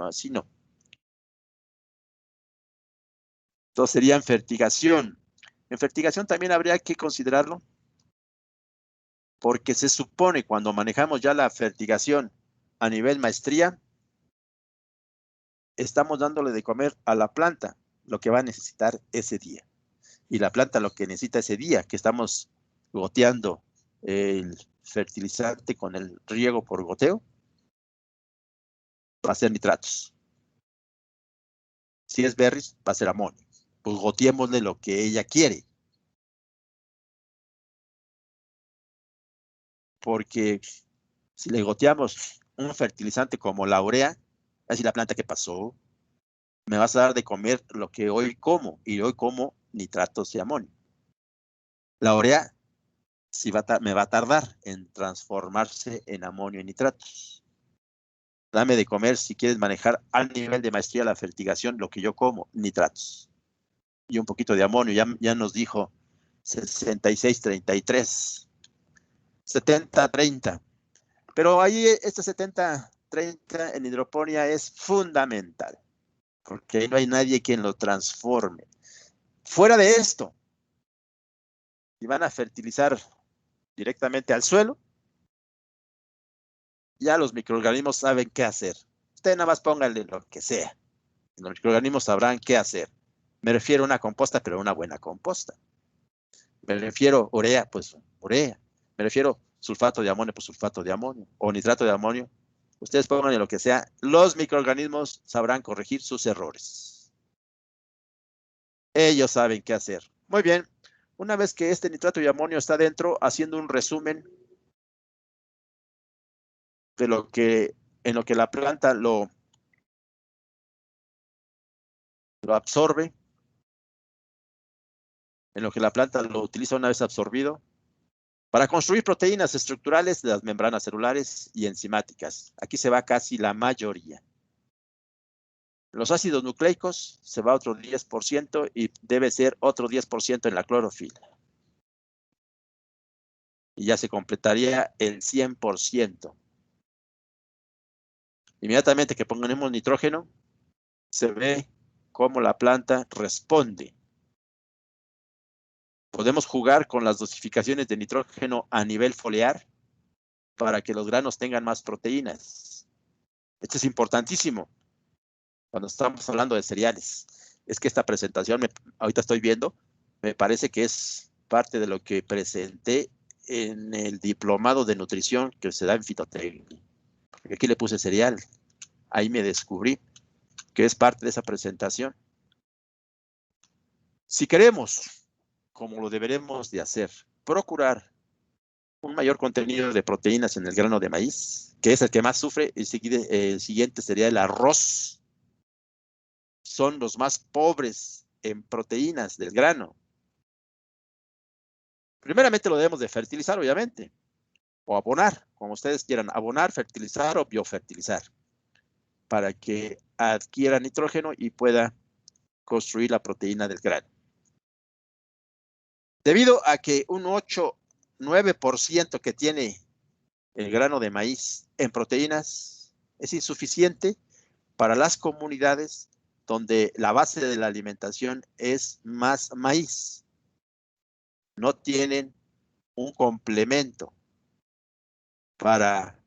así no. Entonces sería en fertigación. En fertigación también habría que considerarlo, porque se supone cuando manejamos ya la fertigación a nivel maestría, estamos dándole de comer a la planta lo que va a necesitar ese día. Y la planta lo que necesita ese día, que estamos goteando el fertilizante con el riego por goteo, va a ser nitratos. Si es berries, va a ser amonio. Pues goteémosle lo que ella quiere. Porque si le goteamos un fertilizante como la urea, va a decir la planta, ¿qué pasó? Me vas a dar de comer lo que hoy como, y hoy como nitratos de amonio. La urea sí me va a tardar en transformarse en amonio y nitratos. Dame de comer si quieres manejar al nivel de maestría la fertigación, lo que yo como, nitratos. Y un poquito de amonio, ya nos dijo 66-33, 70-30. Pero ahí este 70-30 en hidroponía es fundamental. porque ahí no hay nadie quien lo transforme. Fuera de esto, si van a fertilizar directamente al suelo, ya los microorganismos saben qué hacer. Usted nada más póngale lo que sea. Los microorganismos sabrán qué hacer. Me refiero a una composta, pero una buena composta. Me refiero urea, pues urea. Me refiero sulfato de amonio, pues sulfato de amonio. O nitrato de amonio. Ustedes pónganle lo que sea. Los microorganismos sabrán corregir sus errores. Ellos saben qué hacer. Muy bien. Una vez que este nitrato de amonio está dentro, haciendo un resumen de lo que, en lo que la planta lo absorbe, en lo que la planta lo utiliza una vez absorbido, para construir proteínas estructurales de las membranas celulares y enzimáticas. Aquí se va casi la mayoría. Los ácidos nucleicos se va otro 10% y debe ser otro 10% en la clorofila. Y ya se completaría el 100%. Inmediatamente que pongamos nitrógeno, se ve cómo la planta responde. Podemos jugar con las dosificaciones de nitrógeno a nivel foliar para que los granos tengan más proteínas. Esto es importantísimo cuando estamos hablando de cereales. Es que esta presentación, ahorita estoy viendo, me parece que es parte de lo que presenté en el diplomado de nutrición que se da en fitotecnia. Aquí le puse cereal. Ahí me descubrí que es parte de esa presentación. Si queremos, como lo deberemos de hacer, procurar un mayor contenido de proteínas en el grano de maíz, que es el que más sufre, el siguiente sería el arroz. Son los más pobres en proteínas del grano. Primeramente lo debemos de fertilizar, obviamente, o abonar, como ustedes quieran, abonar, fertilizar o biofertilizar, para que adquiera nitrógeno y pueda construir la proteína del grano. Debido a que un 8-9% que tiene el grano de maíz en proteínas es insuficiente para las comunidades donde la base de la alimentación es más maíz. No tienen un complemento para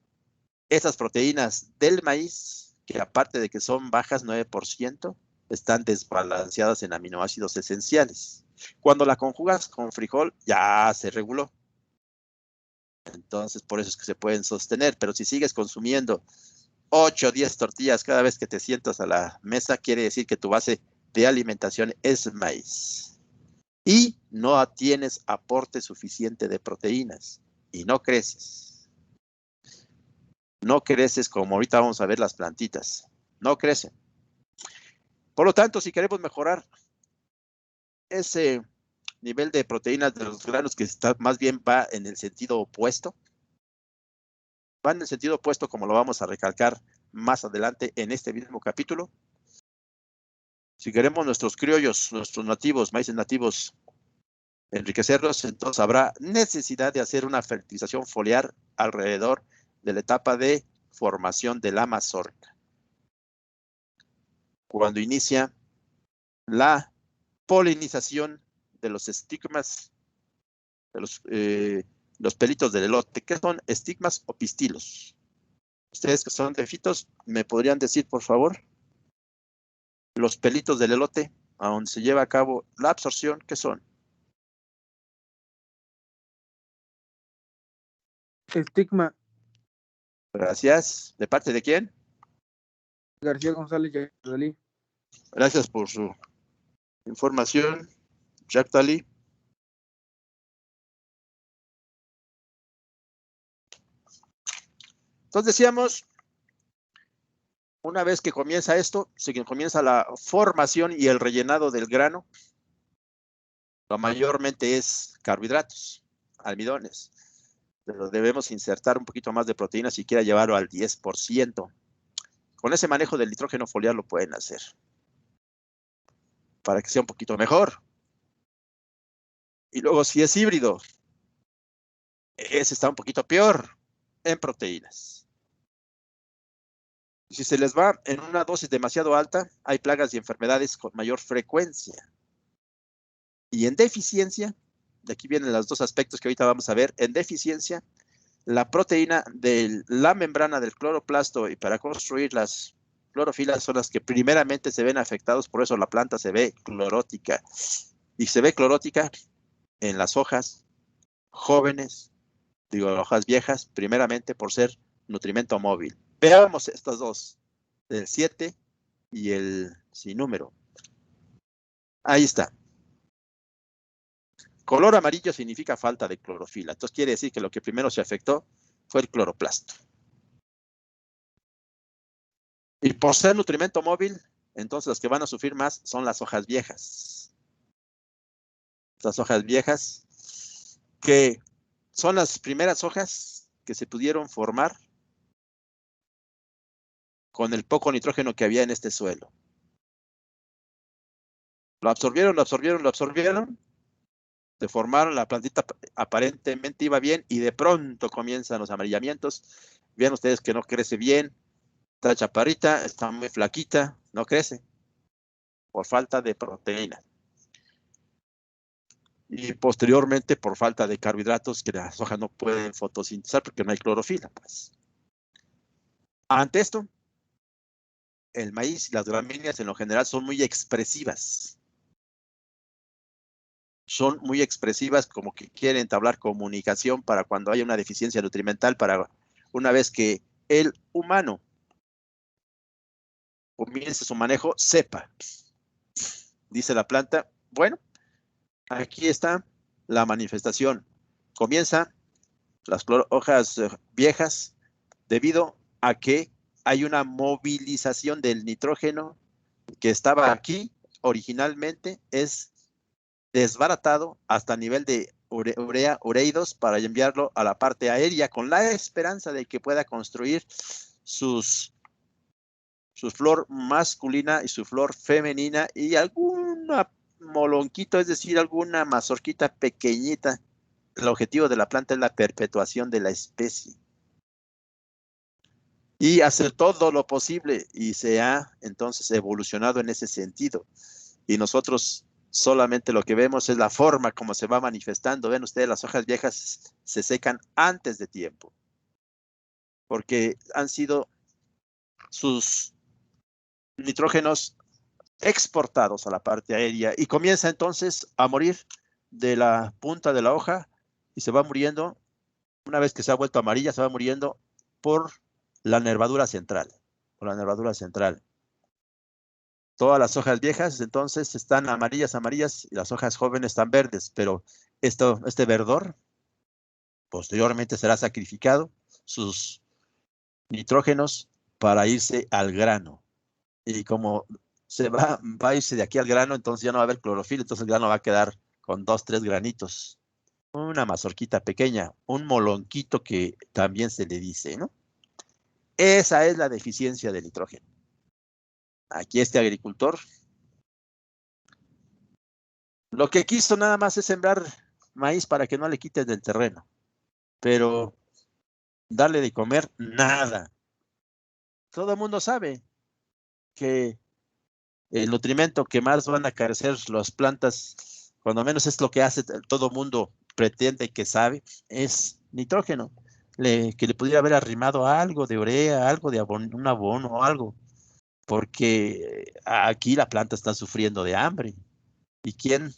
esas proteínas del maíz, que aparte de que son bajas 9%, están desbalanceadas en aminoácidos esenciales. Cuando la conjugas con frijol, ya se reguló. Entonces, por eso es que se pueden sostener. Pero si sigues consumiendo 8 o 10 tortillas cada vez que te sientas a la mesa, quiere decir que tu base de alimentación es maíz. Y no tienes aporte suficiente de proteínas. Y no creces. No creces como ahorita vamos a ver las plantitas. No crecen. Por lo tanto, si queremos mejorar ese nivel de proteínas de los granos, que está, más bien va en el sentido opuesto, va en el sentido opuesto, como lo vamos a recalcar más adelante en este mismo capítulo. Si queremos nuestros criollos, nuestros nativos, maíces nativos, enriquecerlos, entonces habrá necesidad de hacer una fertilización foliar alrededor de la etapa de formación de la mazorca. Cuando inicia la polinización de los estigmas, de los pelitos del elote. ¿Qué son estigmas o pistilos? Ustedes que son de fitos, ¿me podrían decir, por favor? Los pelitos del elote, a donde se lleva a cabo la absorción, ¿qué son? Estigma. Gracias. ¿De parte de quién? García González Yardalí. Gracias por su información, Yardalí. Entonces decíamos, una vez que comienza esto, comienza la formación y el rellenado del grano, lo mayormente es carbohidratos, almidones. Pero debemos insertar un poquito más de proteína si quiera llevarlo al 10%. Con ese manejo del nitrógeno foliar lo pueden hacer, para que sea un poquito mejor. Y luego si es híbrido, ese está un poquito peor en proteínas. Si se les va en una dosis demasiado alta, hay plagas y enfermedades con mayor frecuencia. Y en deficiencia, de aquí vienen los dos aspectos que ahorita vamos a ver, en deficiencia, la proteína de la membrana del cloroplasto y para construir las clorofilas son las que primeramente se ven afectados, por eso la planta se ve clorótica. Y se ve clorótica en las hojas jóvenes, digo, hojas viejas, primeramente por ser nutrimento móvil. Veamos estos dos, el 7 y el sin número. Ahí está. Color amarillo significa falta de clorofila. Entonces quiere decir que lo que primero se afectó fue el cloroplasto. Y por ser nutrimento móvil, entonces las que van a sufrir más son las hojas viejas. Estas hojas viejas que son las primeras hojas que se pudieron formar con el poco nitrógeno que había en este suelo. Lo absorbieron, lo absorbieron, lo absorbieron. Se formaron, la plantita aparentemente iba bien y de pronto comienzan los amarillamientos. Vean ustedes que no crece bien. Está chaparrita, está muy flaquita, no crece por falta de proteína. Y posteriormente por falta de carbohidratos que las hojas no pueden fotosintetizar porque no hay clorofila. Pues. Ante esto, el maíz y las gramíneas en lo general son muy expresivas. Son muy expresivas, como que quieren entablar comunicación para cuando haya una deficiencia nutrimental, para una vez que el humano comience su manejo, sepa. Dice la planta, bueno, aquí está la manifestación. Comienza las hojas viejas debido a que hay una movilización del nitrógeno que estaba aquí originalmente, es desbaratado hasta nivel de ureidos para enviarlo a la parte aérea con la esperanza de que pueda construir su flor masculina y su flor femenina y alguna molonquito, es decir, alguna mazorquita pequeñita. El objetivo de la planta es la perpetuación de la especie. Y hacer todo lo posible y se ha entonces evolucionado en ese sentido. Y nosotros solamente lo que vemos es la forma como se va manifestando. Ven ustedes, las hojas viejas se secan antes de tiempo. Porque han sido sus nitrógenos exportados a la parte aérea y comienza entonces a morir de la punta de la hoja y se va muriendo, una vez que se ha vuelto amarilla, se va muriendo por la nervadura central. Por la nervadura central. Todas las hojas viejas entonces están amarillas y las hojas jóvenes están verdes, pero este verdor posteriormente será sacrificado, sus nitrógenos, para irse al grano. Y como se va a irse de aquí al grano, entonces ya no va a haber clorofila, entonces el grano va a quedar con 2, 3 granitos. Una mazorquita pequeña, un molonquito que también se le dice, ¿no? Esa es la deficiencia de nitrógeno. Aquí este agricultor lo que quiso nada más es sembrar maíz para que no le quiten del terreno, pero darle de comer nada. Todo el mundo sabe que el nutrimento que más van a carecer las plantas, cuando menos es lo que hace todo el mundo pretende que sabe, es nitrógeno. Que le pudiera haber arrimado algo de urea, algo de abono, un abono o algo, porque aquí la planta está sufriendo de hambre. ¿Y quién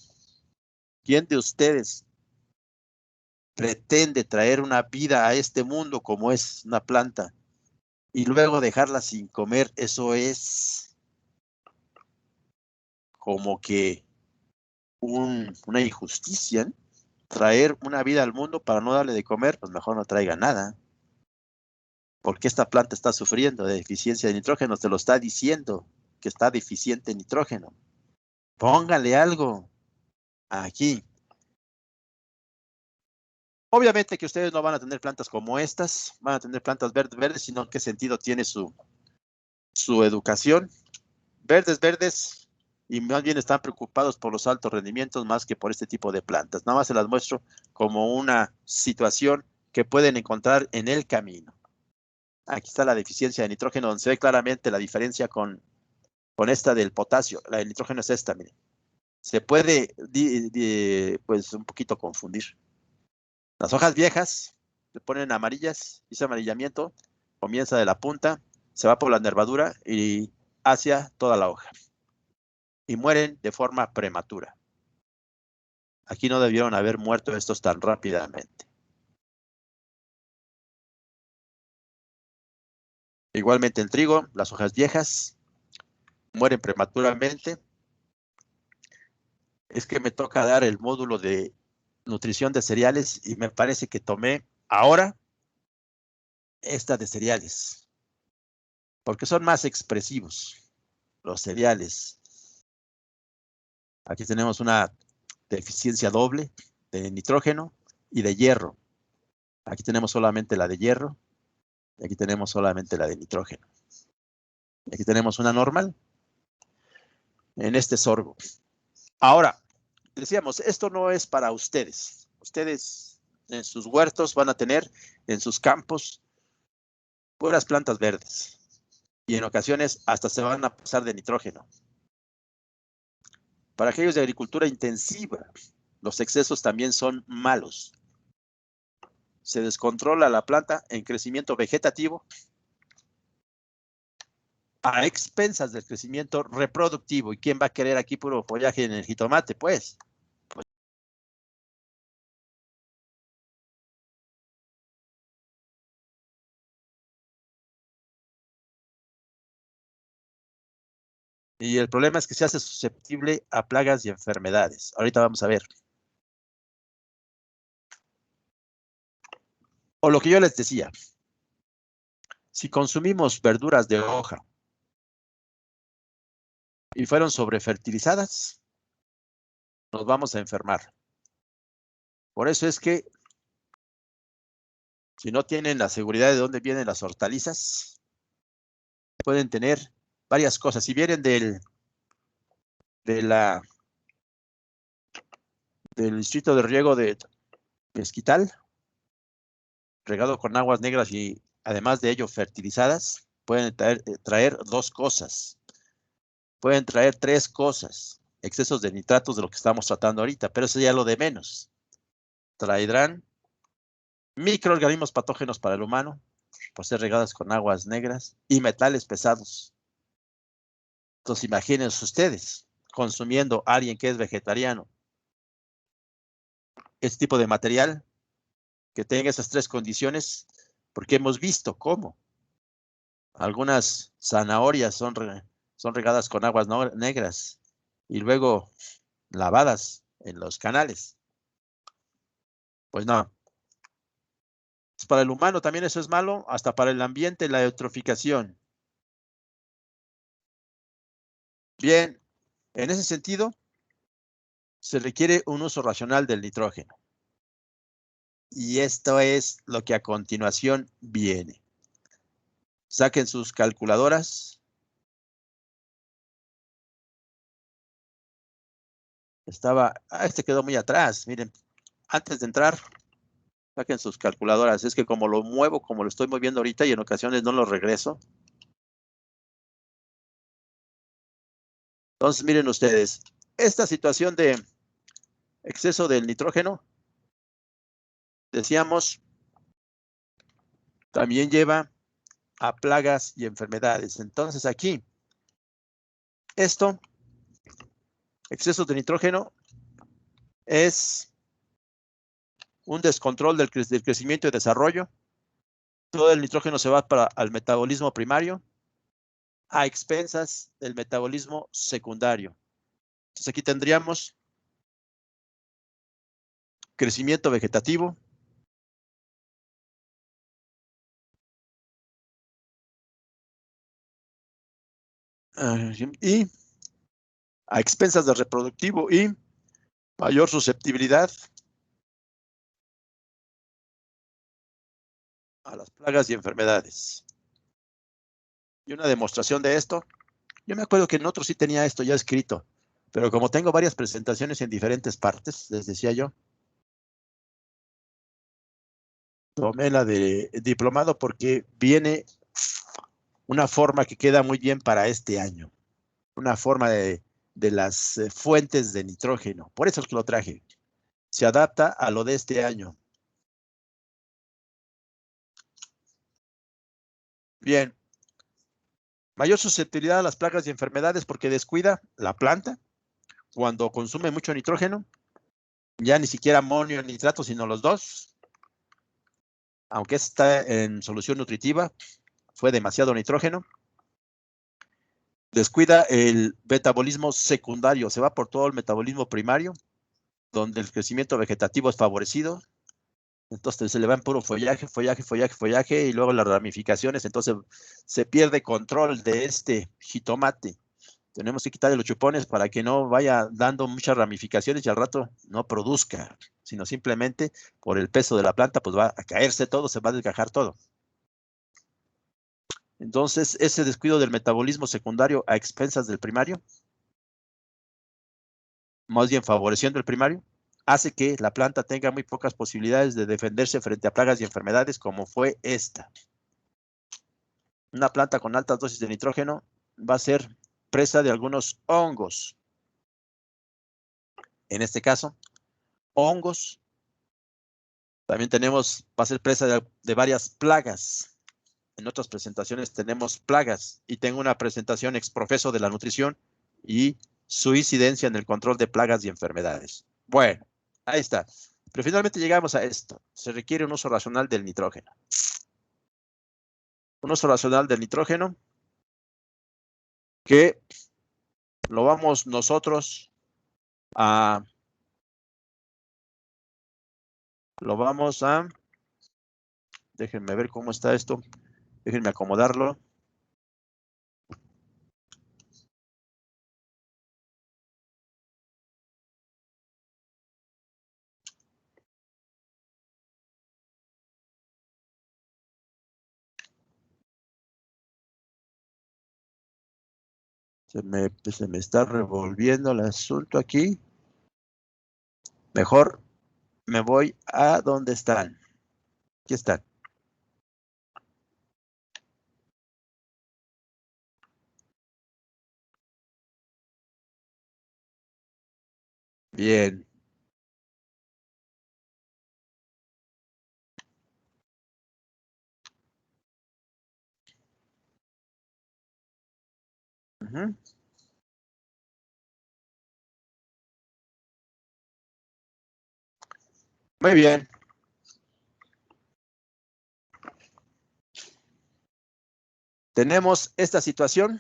de ustedes pretende traer una vida a este mundo como es una planta y luego dejarla sin comer? Eso es como que una injusticia, ¿no? Traer una vida al mundo para no darle de comer, pues mejor no traiga nada. Porque esta planta está sufriendo de deficiencia de nitrógeno, te lo está diciendo que está deficiente en nitrógeno. Póngale algo aquí. Obviamente que ustedes no van a tener plantas como estas, van a tener plantas verdes, sino qué sentido tiene su educación. Verdes, y más bien están preocupados por los altos rendimientos más que por este tipo de plantas. Nada más se las muestro como una situación que pueden encontrar en el camino. Aquí está la deficiencia de nitrógeno, donde se ve claramente la diferencia con esta del potasio. La del nitrógeno es esta, miren. Se puede, pues, un poquito confundir. Las hojas viejas se ponen amarillas, y ese amarillamiento comienza de la punta, se va por la nervadura y hacia toda la hoja. Y mueren de forma prematura. Aquí no debieron haber muerto estos tan rápidamente. Igualmente el trigo, las hojas viejas mueren prematuramente. Es que me toca dar el módulo de nutrición de cereales y me parece que tomé ahora esta de cereales, porque son más expresivos los cereales. Aquí tenemos una deficiencia doble de nitrógeno y de hierro. Aquí tenemos solamente la de hierro y aquí tenemos solamente la de nitrógeno. Aquí tenemos una normal en este sorgo. Ahora, decíamos, esto no es para ustedes. Ustedes en sus huertos van a tener en sus campos puras plantas verdes. Y en ocasiones hasta se van a pasar de nitrógeno. Para aquellos de agricultura intensiva, los excesos también son malos. Se descontrola la planta en crecimiento vegetativo a expensas del crecimiento reproductivo. ¿Y quién va a querer aquí puro follaje en el jitomate? Pues. Y el problema es que se hace susceptible a plagas y enfermedades. Ahorita vamos a ver. O lo que yo les decía. Si consumimos verduras de hoja y fueron sobrefertilizadas, nos vamos a enfermar. Por eso es que si no tienen la seguridad de dónde vienen las hortalizas, pueden tener varias cosas. Si vienen del distrito de riego de Mezquital, regado con aguas negras y además de ello fertilizadas, pueden traer dos cosas. Pueden traer tres cosas. Excesos de nitratos de lo que estamos tratando ahorita, pero eso ya lo de menos. Traerán microorganismos patógenos para el humano, por ser regadas con aguas negras, y metales pesados. Entonces imagínense ustedes, consumiendo a alguien que es vegetariano, este tipo de material, que tenga esas tres condiciones, porque hemos visto cómo algunas zanahorias son regadas con aguas negras y luego lavadas en los canales. Pues no. Para el humano también eso es malo, hasta para el ambiente, la eutroficación. Bien, en ese sentido, se requiere un uso racional del nitrógeno. Y esto es lo que a continuación viene. Saquen sus calculadoras. Este quedó muy atrás. Miren, antes de entrar, saquen sus calculadoras. Es que como lo muevo, como lo estoy moviendo ahorita y en ocasiones no lo regreso. Entonces, miren ustedes, esta situación de exceso del nitrógeno, decíamos, también lleva a plagas y enfermedades. Entonces aquí, exceso de nitrógeno es un descontrol del crecimiento y desarrollo. Todo el nitrógeno se va al metabolismo primario a expensas del metabolismo secundario. Entonces aquí tendríamos crecimiento vegetativo, y a expensas del reproductivo y mayor susceptibilidad a las plagas y enfermedades. Y una demostración de esto, yo me acuerdo que en otro sí tenía esto ya escrito, pero como tengo varias presentaciones en diferentes partes, les decía yo, tomé la de diplomado porque viene una forma que queda muy bien para este año. Una forma de las fuentes de nitrógeno. Por eso es que lo traje. Se adapta a lo de este año. Bien. Mayor susceptibilidad a las plagas y enfermedades porque descuida la planta cuando consume mucho nitrógeno. Ya ni siquiera amonio ni nitrato, sino los dos. Aunque está en solución nutritiva, fue demasiado nitrógeno. Descuida el metabolismo secundario, se va por todo el metabolismo primario, donde el crecimiento vegetativo es favorecido. Entonces se le va en puro follaje, follaje, follaje, follaje, y luego las ramificaciones. Entonces se pierde control de este jitomate. Tenemos que quitarle los chupones para que no vaya dando muchas ramificaciones y al rato no produzca, sino simplemente por el peso de la planta, pues va a caerse todo, se va a desgajar todo. Entonces, ese descuido del metabolismo secundario a expensas del primario, más bien favoreciendo el primario, hace que la planta tenga muy pocas posibilidades de defenderse frente a plagas y enfermedades como fue esta. Una planta con altas dosis de nitrógeno va a ser presa de algunos hongos. En este caso, hongos. También tenemos, va a ser presa de varias plagas. En otras presentaciones tenemos plagas y tengo una presentación exprofeso de la nutrición y su incidencia en el control de plagas y enfermedades. Bueno, ahí está. Pero finalmente llegamos a esto. Se requiere un uso racional del nitrógeno. Un uso racional del nitrógeno que lo vamos nosotros a... Déjenme ver cómo está esto. Déjenme acomodarlo. Se me está revolviendo el asunto aquí. Mejor me voy a donde están. Aquí están. Bien. Uh-huh. Muy bien. Tenemos esta situación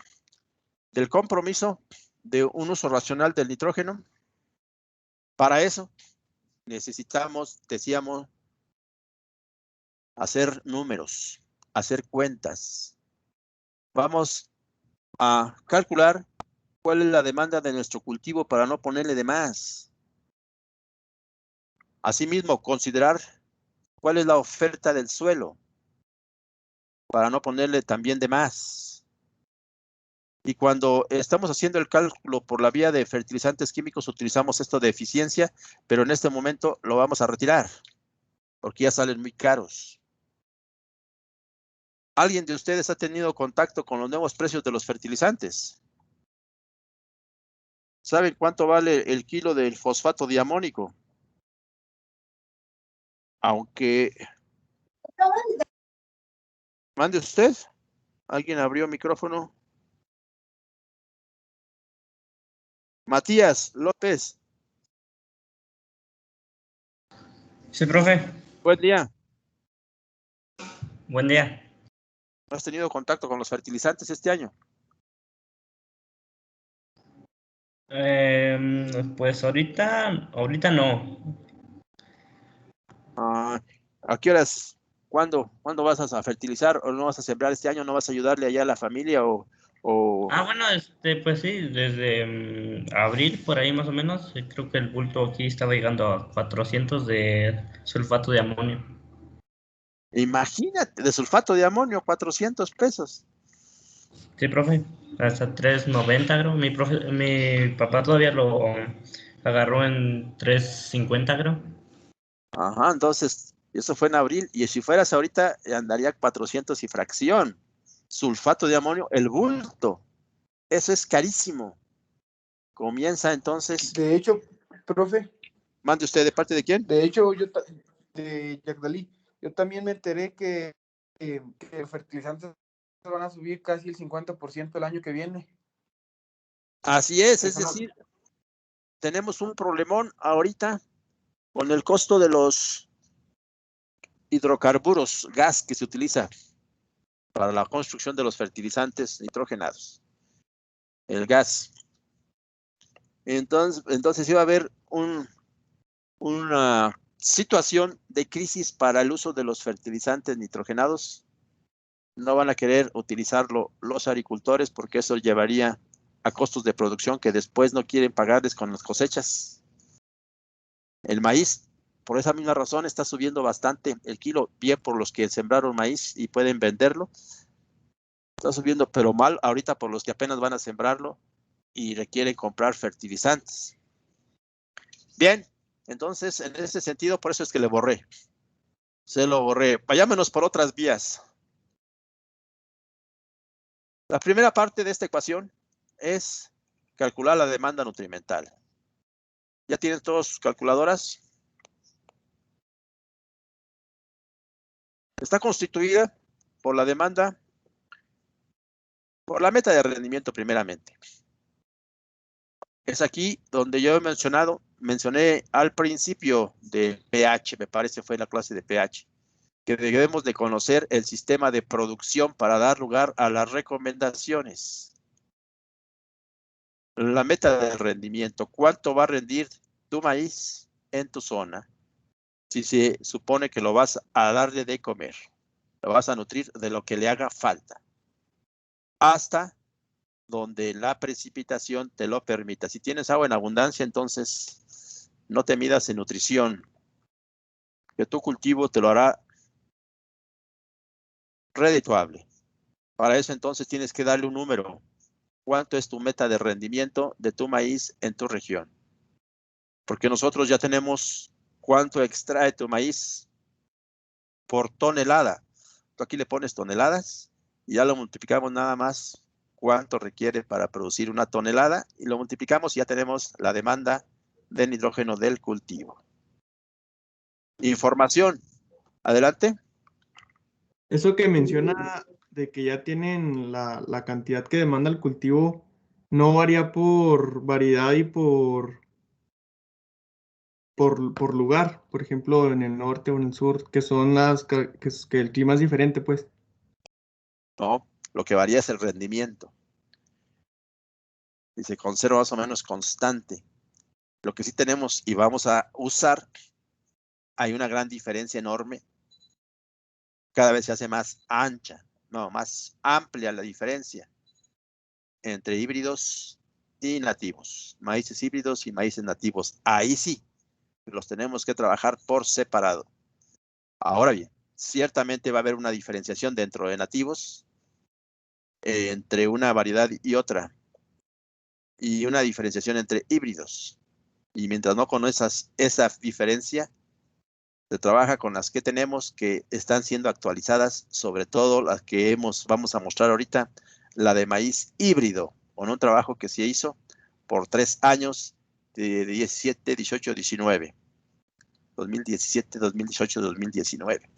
del compromiso de un uso racional del nitrógeno. Para eso necesitamos, decíamos, hacer números, hacer cuentas. Vamos a calcular cuál es la demanda de nuestro cultivo para no ponerle de más. Asimismo, considerar cuál es la oferta del suelo para no ponerle también de más. Y cuando estamos haciendo el cálculo por la vía de fertilizantes químicos, utilizamos esto de eficiencia, pero en este momento lo vamos a retirar, porque ya salen muy caros. ¿Alguien de ustedes ha tenido contacto con los nuevos precios de los fertilizantes? ¿Saben cuánto vale el kilo del fosfato diamónico? Aunque... ¿Mande usted? ¿Alguien abrió micrófono? Matías López. Sí, profe. Buen día. Buen día. ¿Has tenido contacto con los fertilizantes este año? Pues ahorita no. ¿A qué horas? ¿Cuándo vas a fertilizar o no vas a sembrar este año? ¿No vas a ayudarle allá a la familia o... Bueno, pues sí, desde abril por ahí más o menos, creo que el bulto aquí estaba llegando a 400 de sulfato de amonio. Imagínate, de sulfato de amonio, 400 pesos. Sí, profe, hasta 3.90 creo. Mi papá todavía lo agarró en 3.50 creo. Ajá, entonces, eso fue en abril, y si fueras ahorita, andaría 400 y fracción. sulfato de amonio, el bulto. Eso es carísimo. Comienza entonces. De hecho, profe. Mande usted, ¿de parte de quién? De hecho, de Yagdalí, yo también me enteré que fertilizantes van a subir casi el 50% el año que viene. Así es decir, tenemos un problemón ahorita con el costo de los hidrocarburos, gas que se utiliza para la construcción de los fertilizantes nitrogenados. El gas. Entonces iba a haber una situación de crisis para el uso de los fertilizantes nitrogenados. No van a querer utilizarlo los agricultores porque eso llevaría a costos de producción que después no quieren pagarles con las cosechas. El maíz, por esa misma razón, está subiendo bastante el kilo, bien por los que sembraron maíz y pueden venderlo. Está subiendo, pero mal ahorita por los que apenas van a sembrarlo y requieren comprar fertilizantes. Bien, entonces, en ese sentido, por eso es que le borré. Se lo borré. Vayámonos por otras vías. La primera parte de esta ecuación es calcular la demanda nutrimental. ¿Ya tienen todas sus calculadoras? Está constituida por la demanda, por la meta de rendimiento primeramente. Es aquí donde yo mencioné al principio de pH, me parece fue en la clase de pH, que debemos de conocer el sistema de producción para dar lugar a las recomendaciones. La meta de rendimiento, ¿cuánto va a rendir tu maíz en tu zona? Si se supone que lo vas a darle de comer, lo vas a nutrir de lo que le haga falta, hasta donde la precipitación te lo permita. Si tienes agua en abundancia, entonces no te midas en nutrición, que tu cultivo te lo hará redituable. Para eso entonces tienes que darle un número. ¿Cuánto es tu meta de rendimiento de tu maíz en tu región? Porque nosotros ya tenemos cuánto extrae tu maíz por tonelada. Tú aquí le pones toneladas y ya lo multiplicamos nada más cuánto requiere para producir una tonelada y lo multiplicamos y ya tenemos la demanda de nitrógeno del cultivo. Información. Adelante. Eso que menciona de que ya tienen la cantidad que demanda el cultivo, no varía por variedad y por lugar, por ejemplo, en el norte o en el sur, que son que el clima es diferente, pues. No, lo que varía es el rendimiento. Y se conserva más o menos constante. Lo que sí tenemos y vamos a usar, hay una gran diferencia enorme. Cada vez se hace más ancha, no, más amplia la diferencia entre híbridos y nativos. Maíces híbridos y maíces nativos. Ahí sí, los tenemos que trabajar por separado. Ahora bien, ciertamente va a haber una diferenciación dentro de nativos entre una variedad y otra. Y una diferenciación entre híbridos. Y mientras no conozcas esa diferencia, se trabaja con las que tenemos que están siendo actualizadas, sobre todo las que vamos a mostrar ahorita, la de maíz híbrido, con un trabajo que se hizo por 3 años, de 17, 18, 19. 2017, 2018, 2019.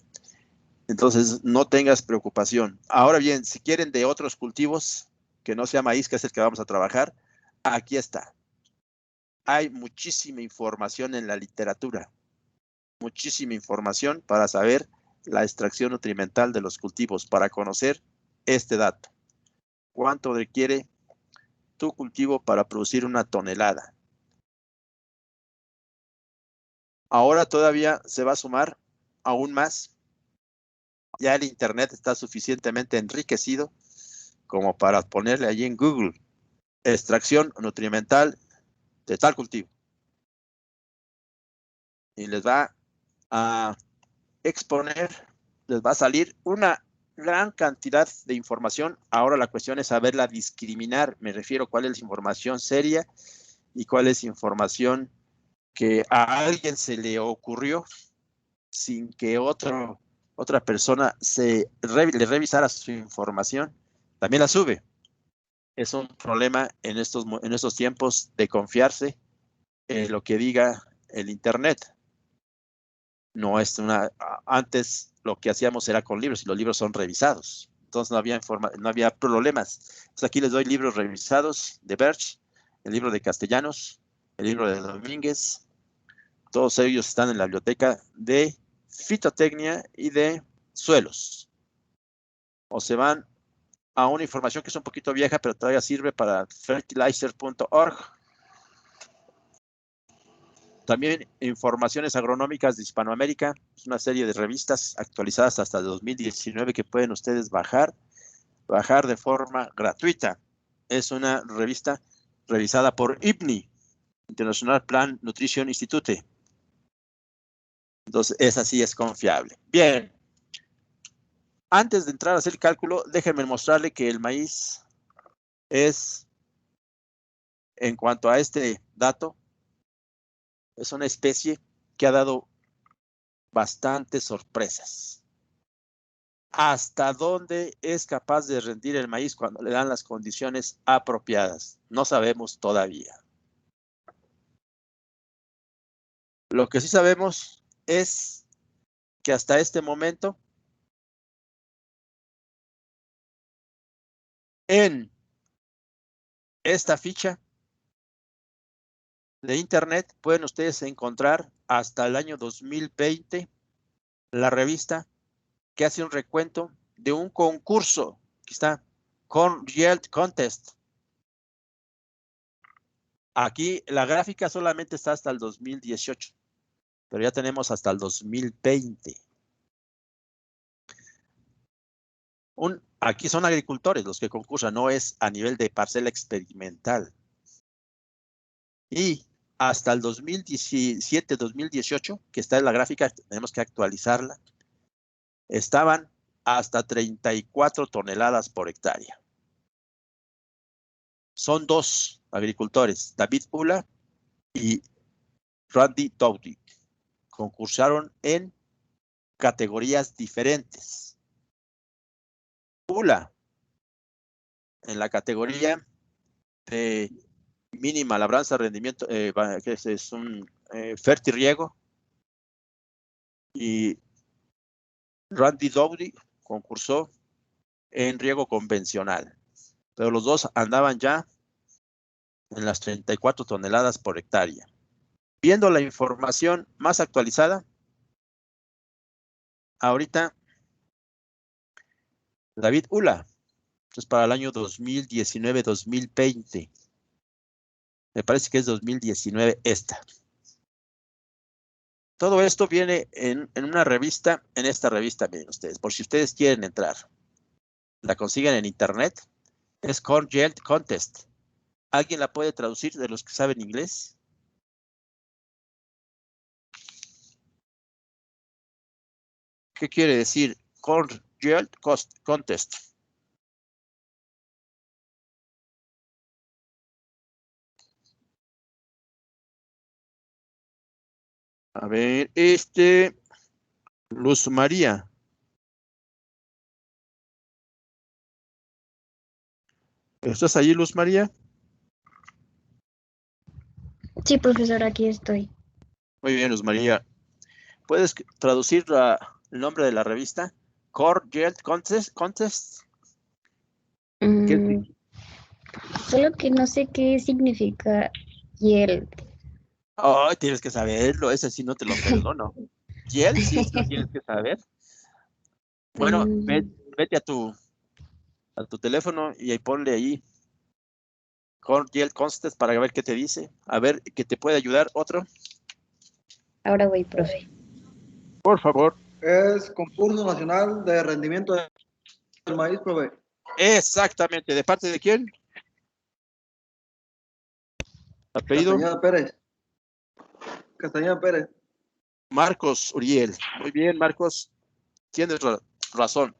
Entonces, no tengas preocupación. Ahora bien, si quieren de otros cultivos, que no sea maíz, que es el que vamos a trabajar, aquí está. Hay muchísima información en la literatura. Muchísima información para saber la extracción nutrimental de los cultivos, para conocer este dato. ¿Cuánto requiere tu cultivo para producir una tonelada? Ahora todavía se va a sumar aún más. Ya el internet está suficientemente enriquecido como para ponerle allí en Google extracción nutrimental de tal cultivo. Y les va a exponer, les va a salir una gran cantidad de información. Ahora la cuestión es saberla discriminar. Me refiero a cuál es información seria y cuál es información que a alguien se le ocurrió sin que otra persona le revisara su información también la sube. Es un problema en estos tiempos de confiarse en lo que diga el Internet. No es antes lo que hacíamos era con libros y los libros son revisados. Entonces no había problemas. Entonces aquí les doy libros revisados de Berch, el libro de Castellanos, el libro de Domínguez. Todos ellos están en la biblioteca de fitotecnia y de suelos. O se van a una información que es un poquito vieja, pero todavía sirve para fertilizer.org. También Informaciones Agronómicas de Hispanoamérica, es una serie de revistas actualizadas hasta el 2019 que pueden ustedes bajar de forma gratuita. Es una revista revisada por IPNI, International Plant Nutrition Institute. Entonces, esa sí es confiable. Bien. Antes de entrar a hacer el cálculo, déjenme mostrarle que el maíz es, en cuanto a este dato, es una especie que ha dado bastantes sorpresas. ¿Hasta dónde es capaz de rendir el maíz cuando le dan las condiciones apropiadas? No sabemos todavía. Lo que sí sabemos es que hasta este momento, en esta ficha de internet pueden ustedes encontrar hasta el año 2020 la revista que hace un recuento de un concurso. Aquí está, Corn Yield Contest. Aquí la gráfica solamente está hasta el 2018, pero ya tenemos hasta el 2020. Aquí son agricultores los que concursan, no es a nivel de parcela experimental. Y hasta el 2017-2018, que está en la gráfica, tenemos que actualizarla, estaban hasta 34 toneladas por hectárea. Son dos agricultores, David Ula y Randy Dowdy. Concursaron en categorías diferentes. Ula, en la categoría de mínima labranza, rendimiento, que es un fertirriego, y Randy Dowdy concursó en riego convencional, pero los dos andaban ya en las 34 toneladas por hectárea. Viendo la información más actualizada, ahorita David Ula, es para el año 2019-2020. Me parece que es 2019 esta. Todo esto viene en una revista, en esta revista, miren ustedes, por si ustedes quieren entrar. La consiguen en internet. Es Corn Yield Contest. ¿Alguien la puede traducir de los que saben inglés? ¿Qué quiere decir Corn Yield Contest? A ver, Luz María. ¿Estás allí, Luz María? Sí, profesor, aquí estoy. Muy bien, Luz María. ¿Puedes traducir el nombre de la revista? Corn Yield Contest. Solo que no sé qué significa yield. Oh, tienes que saberlo, ese sí no te lo perdono. ¿Yield? Sí, lo tienes que saber. Bueno, vete a tu teléfono y ahí ponle ahí Corn Yield Contest para ver qué te dice. A ver, que te puede ayudar otro. Ahora voy, profe. Por favor. Es concurso nacional de rendimiento del maíz, profe. Exactamente. ¿De parte de quién? ¿Apellido? Castañeda Pérez. Castañeda Pérez. Marcos Uriel. Muy bien, Marcos. Tienes razón.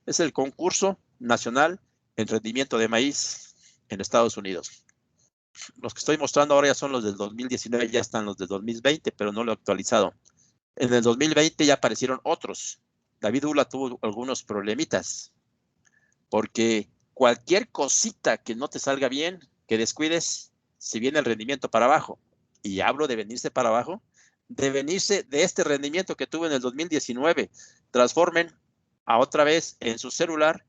Es el concurso nacional en rendimiento de maíz en Estados Unidos. Los que estoy mostrando ahora ya son los del 2019, ya están los del 2020, pero no lo he actualizado. En el 2020 ya aparecieron otros. David Ula tuvo algunos problemitas, porque cualquier cosita que no te salga bien, que descuides, si viene el rendimiento para abajo, y hablo de venirse para abajo, de venirse de este rendimiento que tuve en el 2019, transformen a otra vez en su celular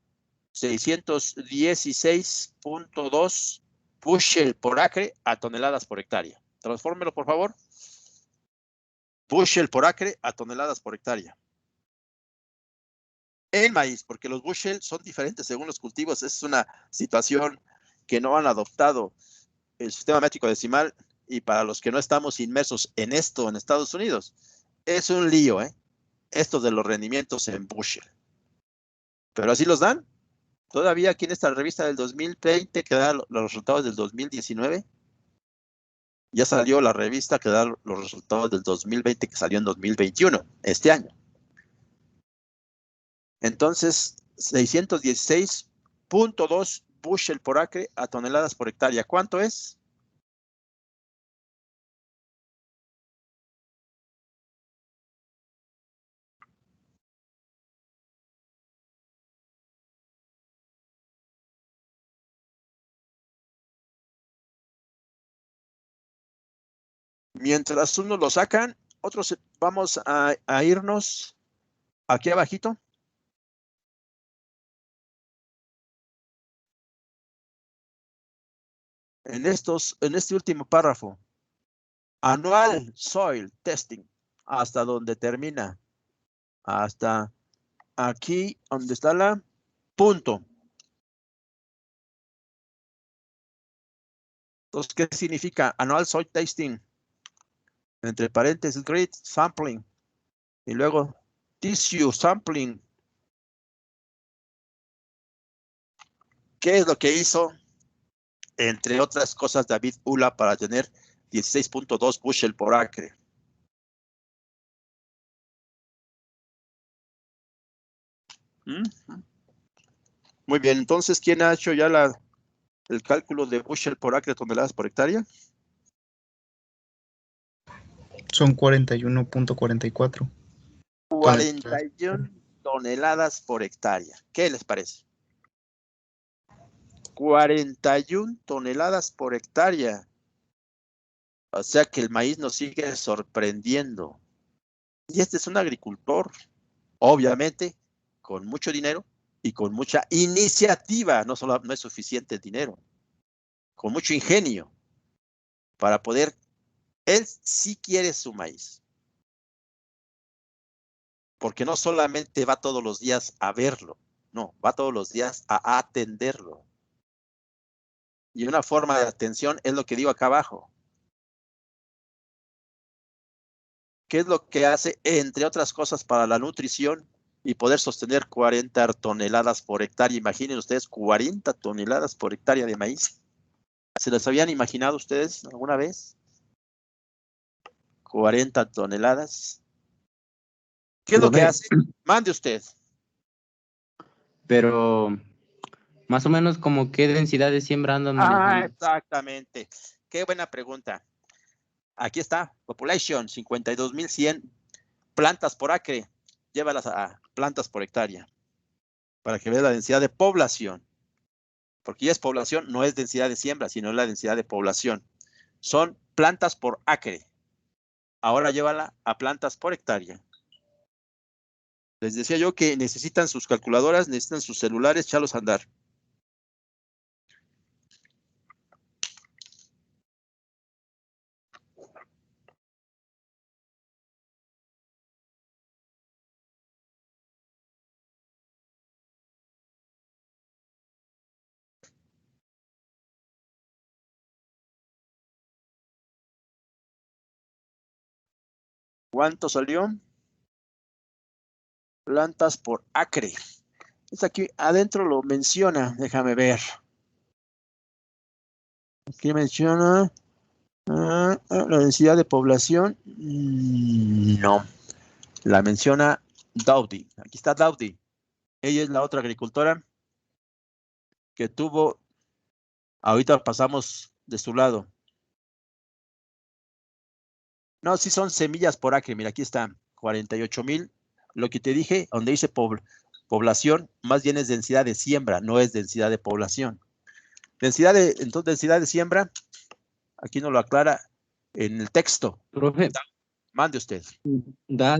616.2 bushel por acre a toneladas por hectárea. Transfórmelo, por favor. Bushel por acre a toneladas por hectárea. En maíz, porque los bushel son diferentes según los cultivos. Es una situación que no han adoptado el sistema métrico decimal, y para los que no estamos inmersos en esto en Estados Unidos, es un lío, esto de los rendimientos en bushel. Pero así los dan. Todavía aquí en esta revista del 2020 que da los resultados del 2019. Ya salió la revista que da los resultados del 2020 que salió en 2021, este año. Entonces, 616.2 bushel por acre a toneladas por hectárea. ¿Cuánto es? Mientras unos lo sacan, otros vamos a irnos aquí abajito. En este último párrafo, anual soil testing, hasta donde termina, hasta aquí donde está la punto. Entonces, ¿qué significa anual soil testing? Entre paréntesis, grid sampling, y luego tissue sampling. ¿Qué es lo que hizo? Entre otras cosas, David Ula para tener 16.2 bushel por acre. Muy bien, entonces, ¿quién ha hecho ya el cálculo de bushel por acre, toneladas por hectárea? Son 41.44. 41 toneladas por hectárea. ¿Qué les parece? 41 toneladas por hectárea. O sea que el maíz nos sigue sorprendiendo. Y este es un agricultor, obviamente, con mucho dinero y con mucha iniciativa. No es suficiente dinero. Con mucho ingenio para poder. Él sí quiere su maíz. Porque no solamente va todos los días a verlo, no, va todos los días a atenderlo. Y una forma de atención es lo que digo acá abajo. ¿Qué es lo que hace, entre otras cosas, para la nutrición y poder sostener 40 toneladas por hectárea? Imaginen ustedes 40 toneladas por hectárea de maíz. ¿Se las habían imaginado ustedes alguna vez? 40 toneladas. ¿Qué es lo que hace? Mande usted. Pero, más o menos, como qué densidad de siembra andan manejando. Exactamente. Qué buena pregunta. Aquí está, population, 52.100 plantas por acre. Llévalas a plantas por hectárea para que veas la densidad de población. Porque ya es población, no es densidad de siembra, sino es la densidad de población. Son plantas por acre. Ahora llévala a plantas por hectárea. Les decía yo que necesitan sus calculadoras, necesitan sus celulares, echarlos a andar. ¿Cuánto salió? Plantas por acre. Es aquí adentro lo menciona, déjame ver. Aquí menciona la densidad de población. No, la menciona Dowdy. Aquí está Dowdy. Ella es la otra agricultora que tuvo, ahorita pasamos de su lado. No, sí son semillas por acre. Mira, aquí está, 48,000. Lo que te dije, donde dice Población más bien es densidad de siembra, no es densidad de población. Entonces, densidad de siembra, aquí nos lo aclara en el texto. Profe, Mande usted. da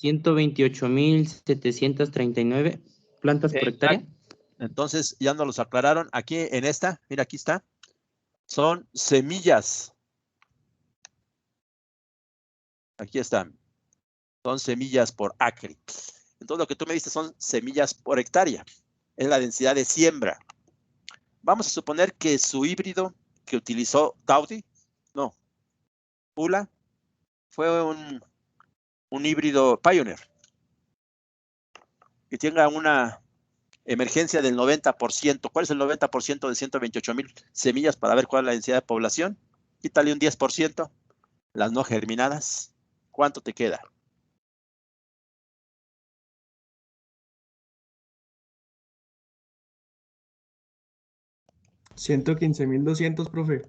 128.739 plantas por hectárea. Entonces, ya nos los aclararon. Aquí en esta, mira, aquí está. Son semillas. Aquí están. Son semillas por acre. Entonces, lo que tú me diste son semillas por hectárea. Es la densidad de siembra. Vamos a suponer que su híbrido que utilizó Ula, fue un híbrido Pioneer. Que tenga una emergencia del 90%. ¿Cuál es el 90% de 128,000 semillas para ver cuál es la densidad de población? Quítale un 10%. Las no germinadas. ¿Cuánto te queda? $115,200, profe.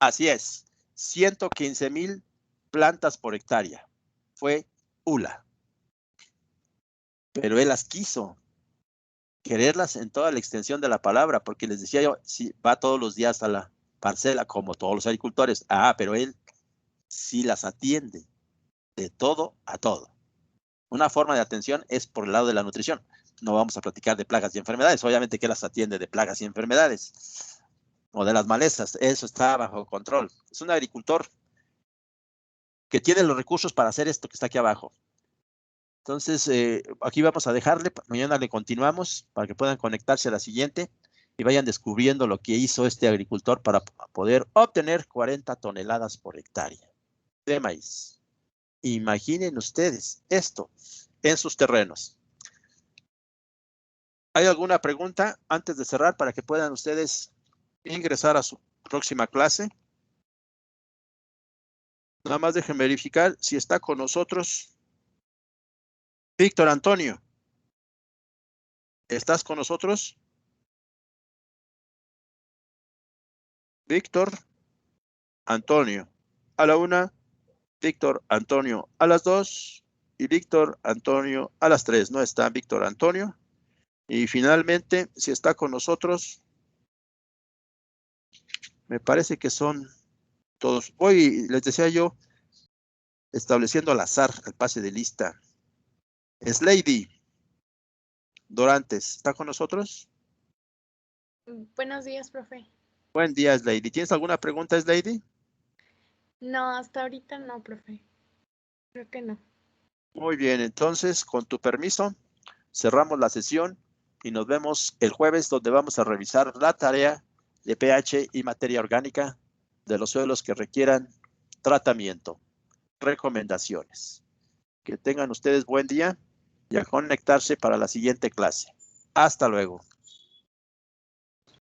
Así es. 115,000 plantas por hectárea. Fue Ula. Pero él las quiso. Quererlas en toda la extensión de la palabra, porque les decía yo, sí, va todos los días a la parcela, como todos los agricultores. Pero él sí las atiende de todo a todo. Una forma de atención es por el lado de la nutrición. No vamos a platicar de plagas y enfermedades. Obviamente que las atiende de plagas y enfermedades. O de las malezas. Eso está bajo control. Es un agricultor que tiene los recursos para hacer esto que está aquí abajo. Entonces, aquí vamos a dejarle. Mañana le continuamos para que puedan conectarse a la siguiente y vayan descubriendo lo que hizo este agricultor para poder obtener 40 toneladas por hectárea de maíz. Imaginen ustedes esto en sus terrenos. ¿Hay alguna pregunta antes de cerrar para que puedan ustedes ingresar a su próxima clase? Nada más dejen verificar si está con nosotros Víctor Antonio. ¿Estás con nosotros? Víctor Antonio. A la 1, Víctor Antonio a las 2 y Víctor Antonio a las 3. No está Víctor Antonio. Y finalmente, si está con nosotros, me parece que son todos. Hoy les decía yo, estableciendo al azar el pase de lista. Slady Dorantes, ¿está con nosotros? Buenos días, profe. Buen día, Slady. ¿Tienes alguna pregunta, Slady? No, hasta ahorita no, profe. Creo que no. Muy bien, entonces, con tu permiso, cerramos la sesión y nos vemos el jueves, donde vamos a revisar la tarea de pH y materia orgánica de los suelos que requieran tratamiento. Recomendaciones. Que tengan ustedes buen día y a conectarse para la siguiente clase. Hasta luego.